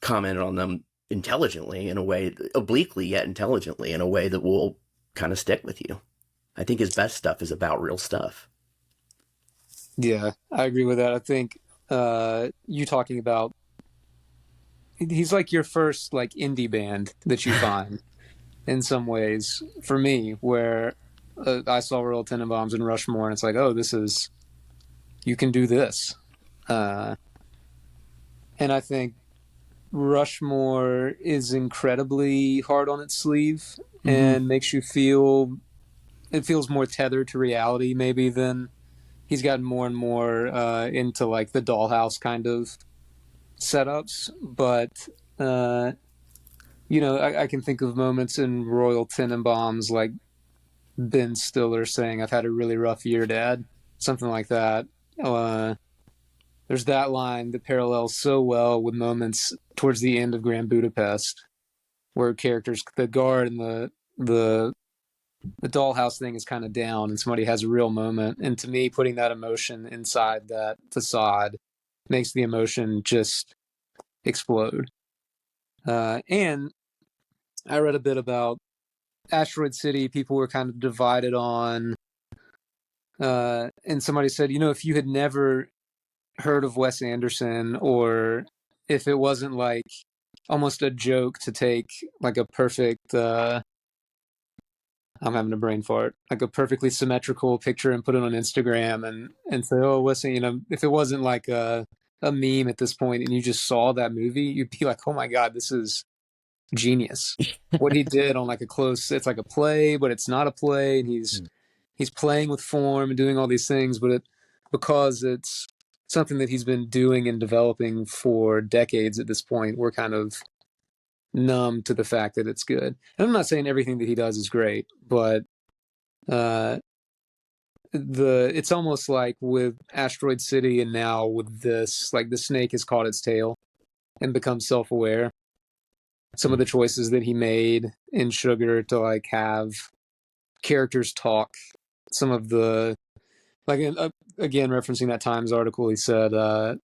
comment on them intelligently, in a way, obliquely yet intelligently, in a way that will kind of stick with you. I think his best stuff is about real stuff. Yeah, I agree with that. I think you talking about, he's like your first like indie band that you find in some ways for me, where I saw Royal Tenenbaums and Rushmore, and it's like, oh, you can do this. And I think Rushmore is incredibly hard on its sleeve and makes you feel, it feels more tethered to reality maybe than he's gotten more and more into like the dollhouse kind of setups. But you know, I can think of moments in Royal Tenenbaums like Ben Stiller saying, "I've had a really rough year, Dad," something like that. There's that line that parallels so well with moments towards the end of Grand Budapest, where characters, the guard and the dollhouse thing is kind of down, and somebody has a real moment. And to me, putting that emotion inside that facade makes the emotion just explode. And I read a bit about Asteroid City. People were kind of divided on, and somebody said, you know, if you had never heard of Wes Anderson, or if it wasn't like almost a joke to take like a perfect I'm having a brain fart, like a perfectly symmetrical picture and put it on Instagram and say, oh, Wes, you know, if it wasn't like a meme at this point and you just saw that movie, you'd be like, oh my God, this is genius. What he did on like it's like a play, but it's not a play, and he's playing with form and doing all these things, but because it's something that he's been doing and developing for decades at this point, we're kind of numb to the fact that it's good. And I'm not saying everything that he does is great, but it's almost like with Asteroid City and now with this, like the snake has caught its tail and become self-aware. Some of the choices that he made in Sugar to like have characters talk, some of the, like again referencing that Times article, he said a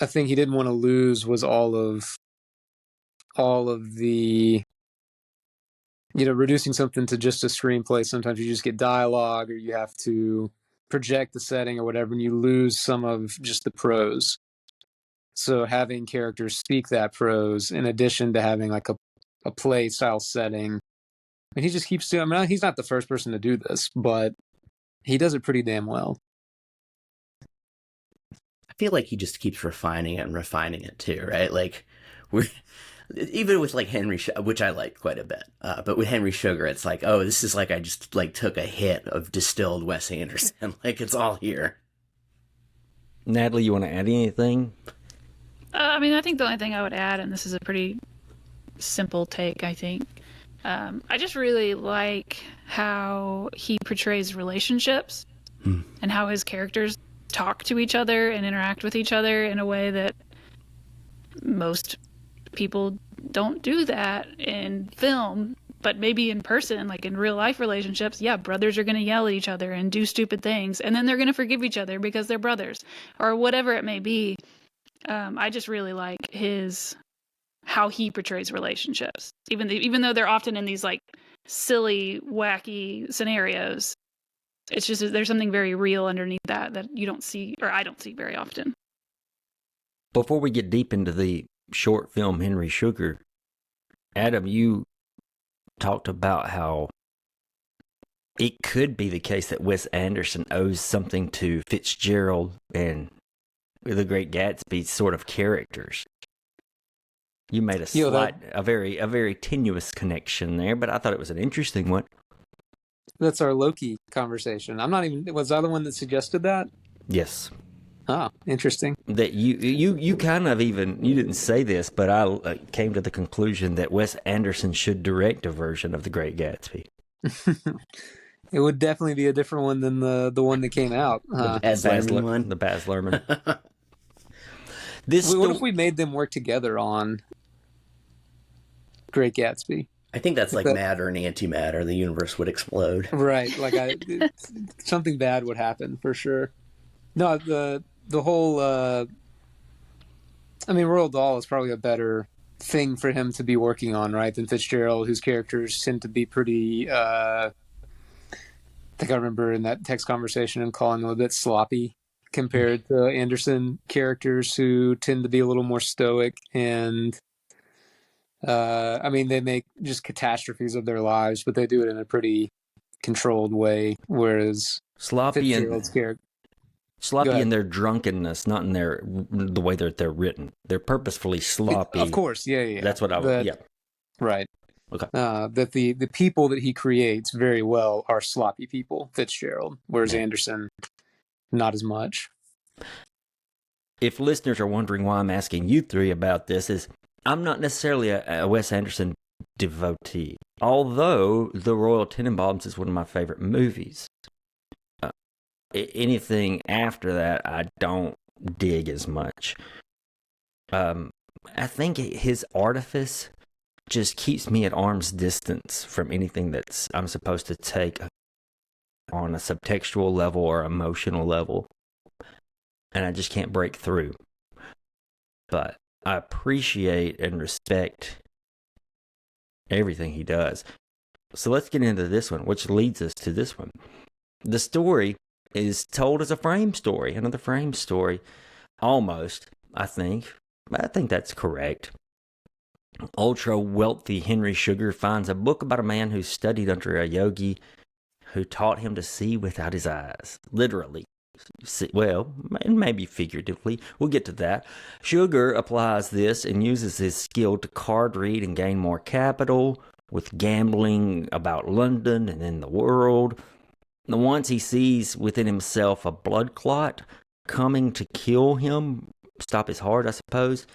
thing he didn't want to lose was all of the, you know, reducing something to just a screenplay. Sometimes you just get dialogue or you have to project the setting or whatever, and you lose some of just the prose. So having characters speak that prose in addition to having like a play style setting, and he just keeps doing, I mean, he's not the first person to do this, but he does it pretty damn well. I feel like he just keeps refining it and refining it too, right? Like even with like Henry, which I liked quite a bit, but with Henry Sugar, it's like, oh, this is like I just like took a hit of distilled Wes Anderson. Like it's all here. Natalie, you want to add anything? I mean, I think the only thing I would add, and this is a pretty simple take, I think, I just really like how he portrays relationships and how his characters talk to each other and interact with each other in a way that most people don't do that in film, but maybe in person, like in real life relationships. Yeah, brothers are going to yell at each other and do stupid things, and then they're going to forgive each other because they're brothers or whatever it may be. I just really like how he portrays relationships, even though they're often in these like silly, wacky scenarios. It's just there's something very real underneath that you don't see, or I don't see very often. Before we get deep into the short film Henry Sugar, Adam, you talked about how it could be the case that Wes Anderson owes something to Fitzgerald and The Great Gatsby sort of characters. You made a very tenuous connection there, but I thought it was an interesting one. That's our Loki conversation. I'm not even, was I the one that suggested that? Yes. Oh, interesting. That you kind of even, you didn't say this, but I came to the conclusion that Wes Anderson should direct a version of The Great Gatsby. It would definitely be a different one than the one that came out. The Baz Luhrmann. What if we made them work together on Great Gatsby? I think that's like matter and antimatter. The universe would explode. Right. Like something bad would happen for sure. No, the whole, I mean, Roald Dahl is probably a better thing for him to be working on, right, than Fitzgerald, whose characters tend to be pretty, I think I remember in that text conversation him calling them a bit sloppy compared to Anderson characters who tend to be a little more stoic and, I mean, they make just catastrophes of their lives, but they do it in a pretty controlled way, whereas sloppy Fitzgerald's character. Sloppy in their drunkenness, not in the way that they're written. They're purposefully sloppy. Of course, yeah. That's what I would, yeah. Right. Okay. That the people that he creates very well are sloppy people, Fitzgerald, whereas Anderson not as much. If listeners are wondering why I'm asking you three about this, is I'm not necessarily a Wes Anderson devotee, although The Royal Tenenbaums is one of my favorite movies. Anything after that, I don't dig as much. I think his artifice just keeps me at arm's distance from anything that's I'm supposed to take on a subtextual level or emotional level. And I just can't break through. But I appreciate and respect everything he does. So let's get into this one, which leads us to this one. The story is told as a frame story, another frame story, almost, I think. I think that's correct. Ultra-wealthy Henry Sugar finds a book about a man who studied under a yogi who taught him to see without his eyes, literally. Well, and maybe figuratively. We'll get to that. Sugar applies this and uses his skill to card read and gain more capital with gambling about London and then the world. And once he sees within himself a blood clot coming to kill him, stop his heart, I suppose,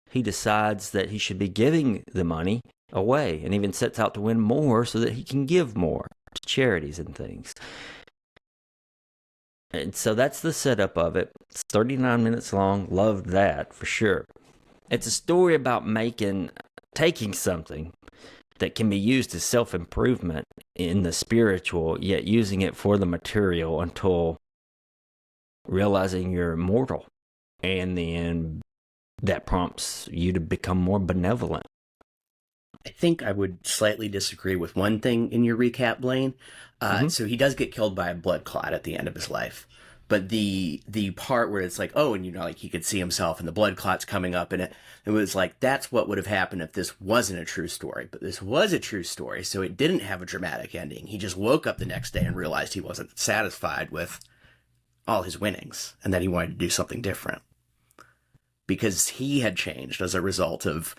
he decides that he should be giving the money away and even sets out to win more so that he can give more to charities and things. And so that's the setup of it. It's 39 minutes long. Loved that for sure. It's a story about taking something that can be used as self-improvement in the spiritual, yet using it for the material until realizing you're mortal. And then that prompts you to become more benevolent. I think I would slightly disagree with one thing in your recap, Blaine. So he does get killed by a blood clot at the end of his life. But the part where it's like, oh, and like he could see himself and the blood clot's coming up, and it was like, that's what would have happened if this wasn't a true story. But this was a true story, so it didn't have a dramatic ending. He just woke up the next day and realized he wasn't satisfied with all his winnings and that he wanted to do something different. Because he had changed as a result of,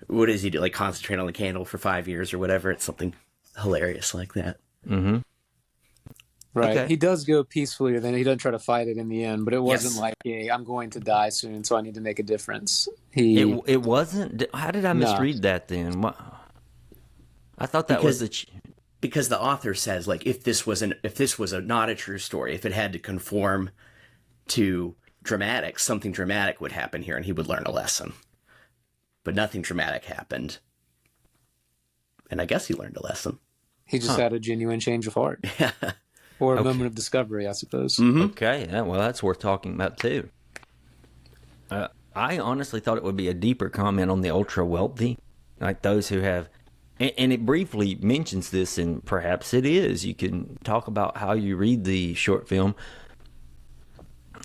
what does he do, like concentrate on the candle for 5 years or whatever? It's something hilarious like that. Mm-hmm. Right. Okay. He does go peacefully, then he doesn't try to fight it in the end, but it wasn't Yes. like, hey, I'm going to die soon, so I need to make a difference. It wasn't? How did I misread that then? What? I thought that was Because the author says, like, if this was not a true story, if it had to conform to dramatics, something dramatic would happen here and he would learn a lesson. But nothing dramatic happened. And I guess he learned a lesson. He just had a genuine change of heart. Or a moment of discovery, I suppose. Mm-hmm. Okay, yeah, well, that's worth talking about too. I honestly thought it would be a deeper comment on the ultra wealthy, like those who have, and it briefly mentions this, and perhaps it is. You can talk about how you read the short film.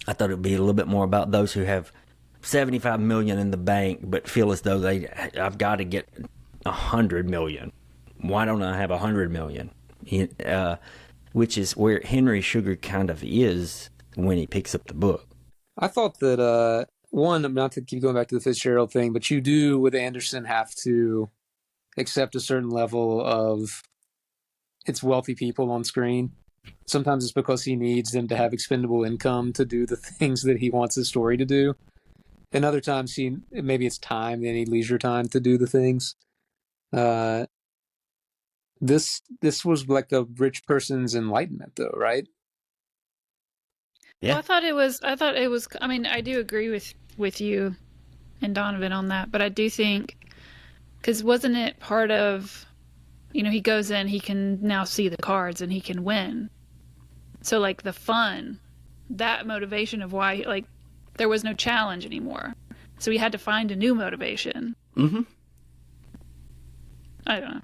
I thought it would be a little bit more about those who have $75 million in the bank, but feel as though I've got to get $100 million. Why don't I have $100 million? Which is where Henry Sugar kind of is when he picks up the book. I thought that, one, not to keep going back to the Fitzgerald thing, but you do, with Anderson, have to accept a certain level of it's wealthy people on screen. Sometimes it's because he needs them to have expendable income to do the things that he wants his story to do. And other times, maybe it's time, they need leisure time to do the things. This was like a rich person's enlightenment, though, right? Yeah. Well, I thought it was. I mean, I do agree with you and Donovan on that, but I do think, because wasn't it part of, he goes in, he can now see the cards and he can win. So like the fun, that motivation of why, like, there was no challenge anymore. So he had to find a new motivation. Mm-hmm. I don't know.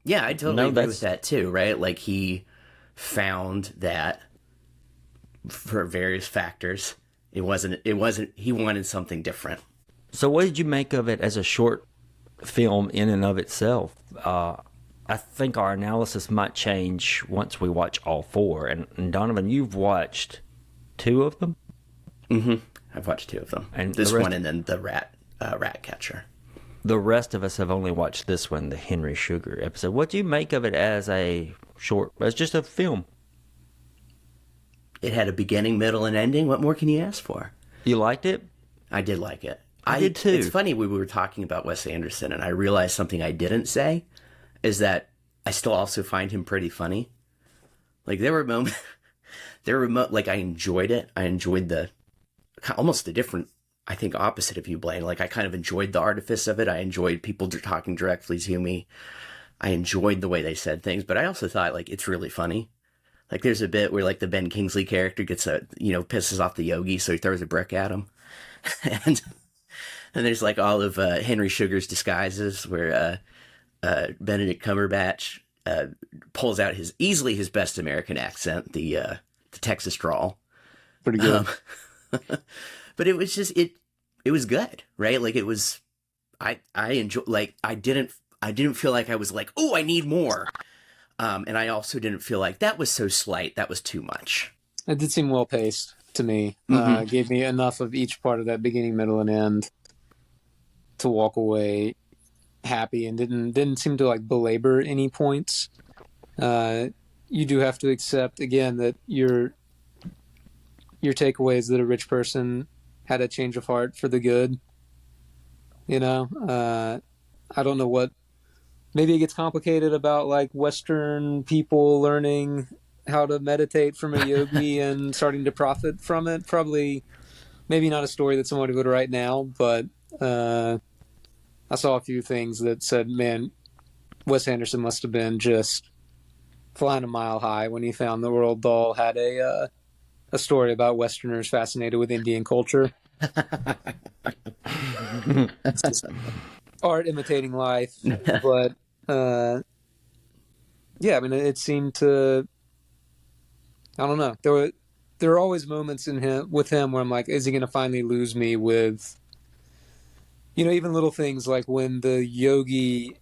Yeah, I totally agree with that too, right? Like he found that for various factors, he wanted something different. So what did you make of it as a short film in and of itself? I think our analysis might change once we watch all four. And Donovan, you've watched 2 of them? Mm-hmm. I've watched 2 of them. And this one and then the rat catcher. The rest of us have only watched this one, the Henry Sugar episode. What do you make of it as just a film? It had a beginning, middle, and ending. What more can you ask for? You liked it? I did like it. I did too. It's funny, we were talking about Wes Anderson, and I realized something I didn't say is that I still also find him pretty funny. Like, there were moments, like, I enjoyed it. I enjoyed almost the different, I think, opposite of you, Blaine. Like, I kind of enjoyed the artifice of it. I enjoyed people talking directly to me. I enjoyed the way they said things, but I also thought, like, it's really funny. Like, there's a bit where, like, the Ben Kingsley character pisses off the Yogi, so he throws a brick at him. And there's, like, all of Henry Sugar's disguises where Benedict Cumberbatch pulls out easily his best American accent, the Texas drawl. Pretty good. But it was just, it was good, right? Like, it was, I enjoy, like, I didn't feel like I was like, oh, I need more. And I also didn't feel like that was so slight. That was too much. It did seem well paced to me. Gave me enough of each part of that beginning, middle, and end to walk away happy, and didn't seem to like belabor any points. You do have to accept again that your takeaway is that a rich person had a change of heart for the good. You know, I don't know what. Maybe it gets complicated about like Western people learning how to meditate from a yogi and starting to profit from it. Probably, maybe not a story that somebody would write now, but I saw a few things that said, man, Wes Anderson must have been just flying a mile high when he found the Roald Dahl had a story about Westerners fascinated with Indian culture. It's just art imitating life, but yeah, I mean, it seemed to. I don't know. There were always moments with him where I'm like, is he going to finally lose me with, even little things like when the yogi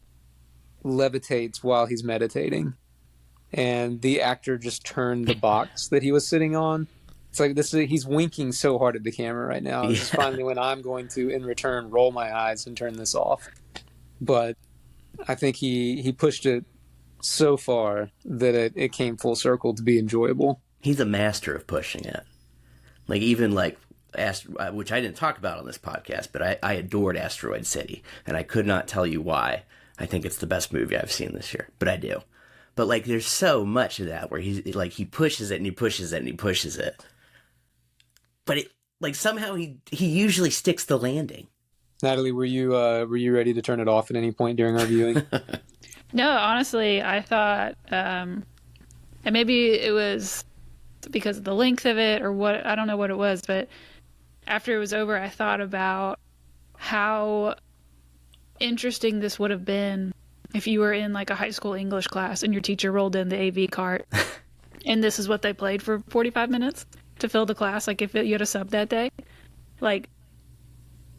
levitates while he's meditating and the actor just turned the box that he was sitting on. It's like he's winking so hard at the camera right now. This is finally when I'm going to, in return, roll my eyes and turn this off. But I think he pushed it so far that it came full circle to be enjoyable. He's a master of pushing it. Like, even like which I didn't talk about on this podcast, but I adored Asteroid City, and I could not tell you why. I think it's the best movie I've seen this year, but I do. But like, there's so much of that where he pushes it and he pushes it and he pushes it, but it like somehow he usually sticks the landing. Natalie, were you ready to turn it off at any point during our viewing? No, honestly, I thought, and maybe it was because of the length of it or what, I don't know what it was, but after it was over, I thought about how interesting this would have been if you were in like a high school English class and your teacher rolled in the AV cart and this is what they played for 45 minutes to fill the class. Like, if you had a sub that day, like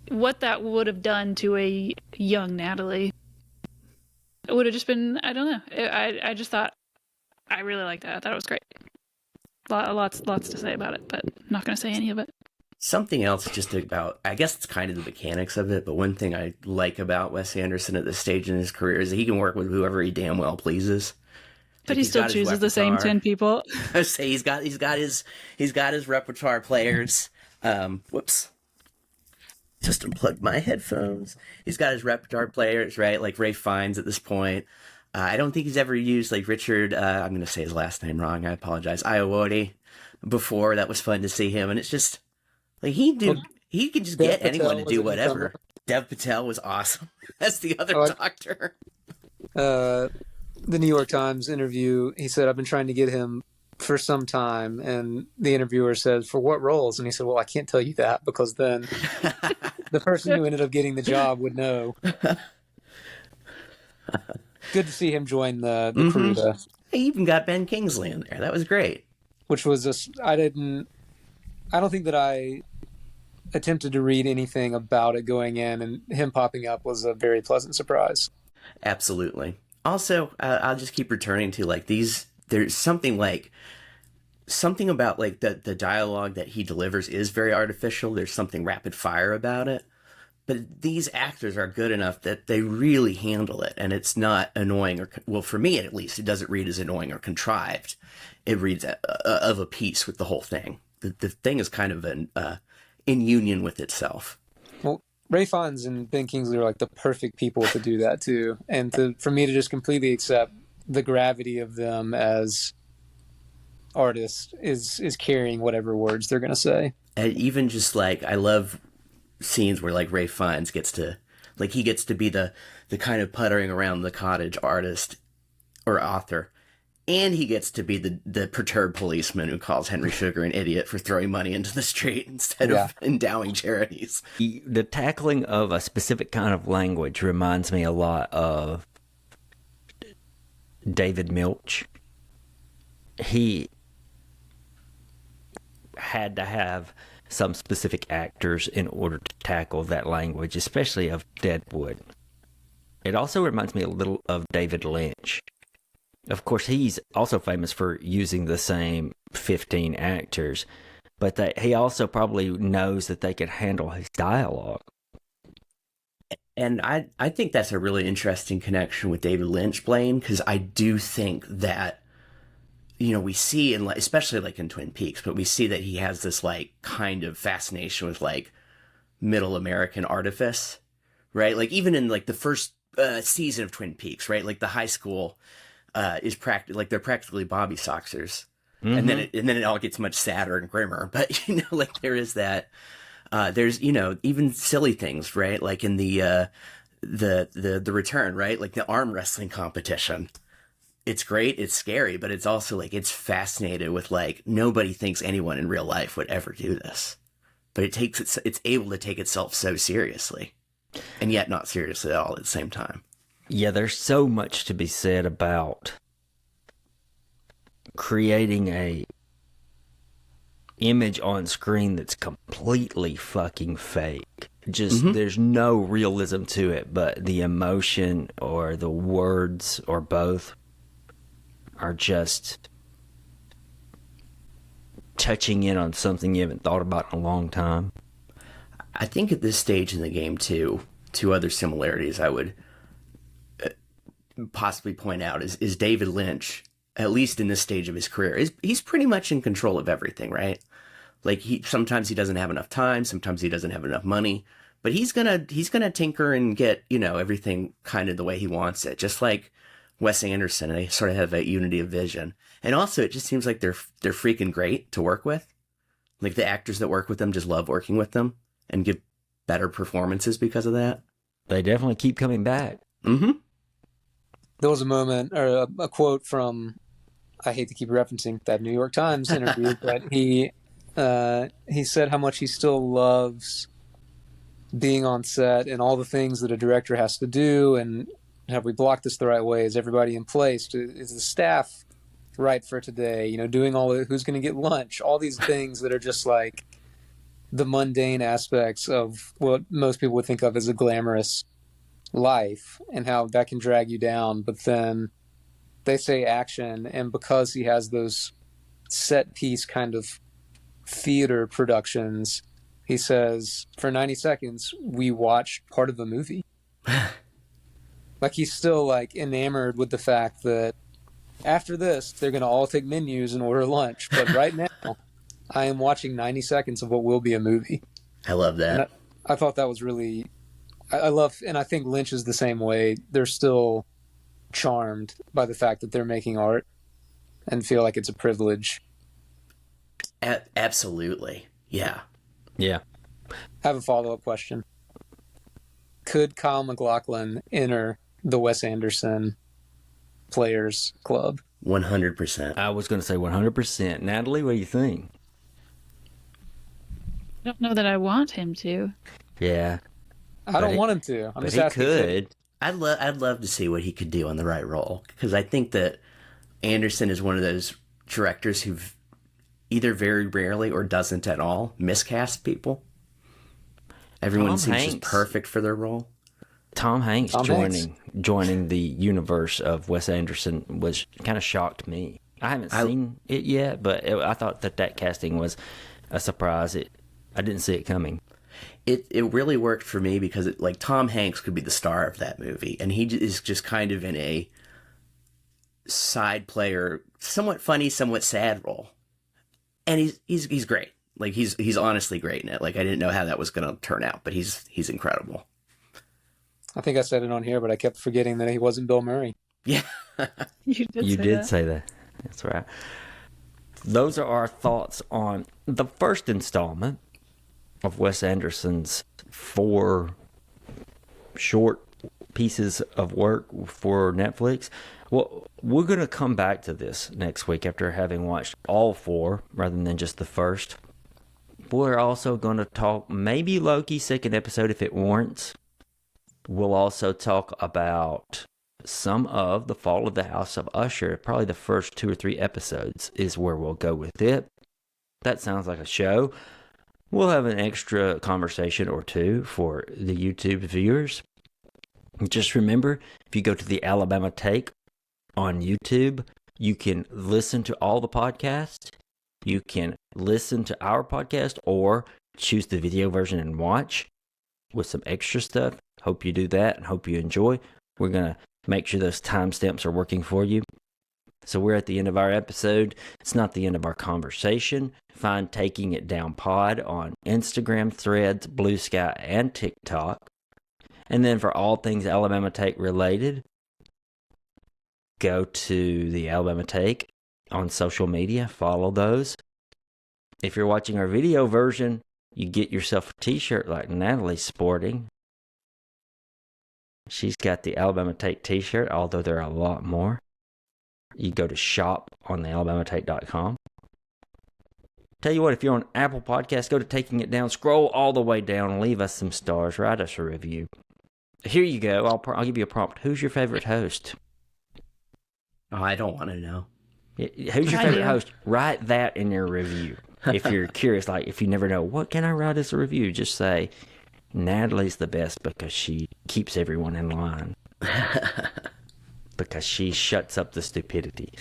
what that would have done to a young Natalie. It would have just been, I don't know. I just thought, I really liked that. I thought it was great. Lots to say about it, but I'm not going to say any of it. Something else just about, I guess it's kind of the mechanics of it, but one thing I like about Wes Anderson at this stage in his career is that he can work with whoever he damn well pleases. But he still chooses the same 10 people. I say he's got his repertoire players. Whoops. Just unplugged my headphones. He's got his repertoire players, right? Like Ralph Fiennes at this point. I don't think he's ever used like Richard, I'm going to say his last name wrong, I apologize, Iowati before. That was fun to see him. And it's just, like, he could just get anyone to do whatever. Dev Patel was awesome. That's the other doctor. The New York Times interview, he said, I've been trying to get him for some time. And the interviewer said, for what roles? And he said, well, I can't tell you that because then the person who ended up getting the job would know. Good to see him join the crew. He even got Ben Kingsley in there. That was great. Which was I don't think that I attempted to read anything about it going in, and him popping up was a very pleasant surprise. Absolutely. Also, I'll just keep returning to like these. There's something about like the dialogue that he delivers is very artificial. There's something rapid fire about it. but these actors are good enough that they really handle it, and it's not annoying or, well, for me at least, it doesn't read as annoying or contrived. It reads of a piece with the whole thing. The thing is kind of in union with itself. Well, Ray Fiennes and Ben Kingsley are like the perfect people to do that too, and for me to just completely accept the gravity of them as artists is carrying whatever words they're gonna say. And even just like, I love scenes where like Ray Fiennes gets to be the kind of puttering around the cottage artist or author, and he gets to be the perturbed policeman who calls Henry Sugar an idiot for throwing money into the street instead of endowing charities. The tackling of a specific kind of language reminds me a lot of David Milch. He had to have some specific actors in order to tackle that language, especially of Deadwood. It also reminds me a little of David Lynch. Of course, he's also famous for using the same 15 actors, but that he also probably knows that they can handle his dialogue. And I think that's a really interesting connection with David Lynch, Blaine, because I do think that, you know, we see, especially like in Twin Peaks, but we see that he has this like kind of fascination with like middle American artifice, right? Like even in like the first season of Twin Peaks, right? Like the high school is they're practically Bobby Soxers. Mm-hmm. And then it all gets much sadder and grimmer. But, you know, like there is that, there's, you know, even silly things, right? Like in the Return, right? Like the arm wrestling competition. It's great, it's scary, but it's also like, it's fascinated with like, nobody thinks anyone in real life would ever do this. But it's able to take itself so seriously, and yet not seriously at all at the same time. Yeah, there's so much to be said about creating a image on screen that's completely fucking fake. Just, there's no realism to it, but the emotion or the words or both are just touching in on something you haven't thought about in a long time. I think at this stage in the game, too, two other similarities I would possibly point out is David Lynch, at least in this stage of his career, he's pretty much in control of everything, right? Like sometimes he doesn't have enough time, sometimes he doesn't have enough money, but he's gonna tinker and get, you know, everything kind of the way he wants it, just like Wes Anderson. They sort of have that unity of vision, and also it just seems like they're freaking great to work with. Like the actors that work with them just love working with them and give better performances because of that. They definitely keep coming back. Mm-hmm. There was a moment, or a quote from, I hate to keep referencing that New York Times interview, but he said how much he still loves being on set and all the things that a director has to do, and have we blocked this the right way? Is everybody in place? Is the staff right for today? You know, doing all the, who's going to get lunch? All these things that are just like the mundane aspects of what most people would think of as a glamorous life, and how that can drag you down. But then they say action, and because he has those set piece kind of theater productions, he says for 90 seconds we watched part of a movie. Like he's still like enamored with the fact that after this they're going to all take menus and order lunch, but right now I am watching 90 seconds of what will be a movie. I love that. And I thought that was really, I love, and I think Lynch is the same way. They're still charmed by the fact that they're making art and feel like it's a privilege. Absolutely. Yeah. Yeah. I have a follow-up question. Could Kyle MacLachlan enter the Wes Anderson Players Club? 100%. I was going to say 100%. Natalie, what do you think? I don't know that I want him to. Yeah. I don't want him to. I'm But just he asking. could. I'd love to see what he could do on the right role, because I think that Anderson is one of those directors who've either very rarely or doesn't at all miscast people. Everyone Tom seems just Hanks. perfect for their role. Tom Hanks Tom Hanks. joining the universe of Wes Anderson was kind of shocked me. I haven't seen it yet, but I thought that casting was a surprise. I didn't see it coming. It really worked for me because like Tom Hanks could be the star of that movie, and he is just kind of in a side player, somewhat funny, somewhat sad role, and he's great. Like he's honestly great in it. Like I didn't know how that was going to turn out, but he's incredible. I think I said it on here, but I kept forgetting that he wasn't Bill Murray. Yeah, You You did say that. That's right. Those are our thoughts on the first installment of Wes Anderson's 4 short pieces of work for Netflix. Well, we're going to come back to this next week after having watched all 4 rather than just the first. We're also going to talk maybe Loki second episode if it warrants. We'll also talk about some of The Fall of the House of Usher. Probably the first 2 or 3 episodes is where we'll go with it. That sounds like a show. We'll have an extra conversation or 2 for the YouTube viewers. Just remember, if you go to the Alabama Take on YouTube, you can listen to all the podcasts. You can listen to our podcast or choose the video version and watch with some extra stuff. Hope you do that and hope you enjoy. We're going to make sure those timestamps are working for you. So we're at the end of our episode. It's not the end of our conversation. Find Taking It Down Pod on Instagram, Threads, Blue Sky, and TikTok. And then for all things Alabama Take related, go to the Alabama Take on social media. Follow those. If you're watching our video version, you get yourself a t-shirt like Natalie's sporting. She's got the Alabama Take t-shirt, although there are a lot more. You go to shop on the alabamatake.com. Tell you what, if you're on Apple Podcasts, go to Taking It Down, scroll all the way down, leave us some stars, write us a review. Here you go. I'll give you a prompt. Who's your favorite host? Oh, I don't want to know. Who's your favorite host? Write that in your review. If you're curious, like if you never know, what can I write as a review? Just say, Natalie's the best because she keeps everyone in line. Because she shuts up the stupidity.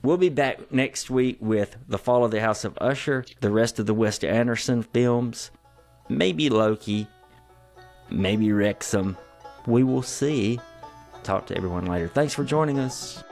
We'll be back next week with The Fall of the House of Usher, the rest of the Wes Anderson films, maybe Loki, maybe Wrexham. We will see. Talk to everyone later. Thanks for joining us.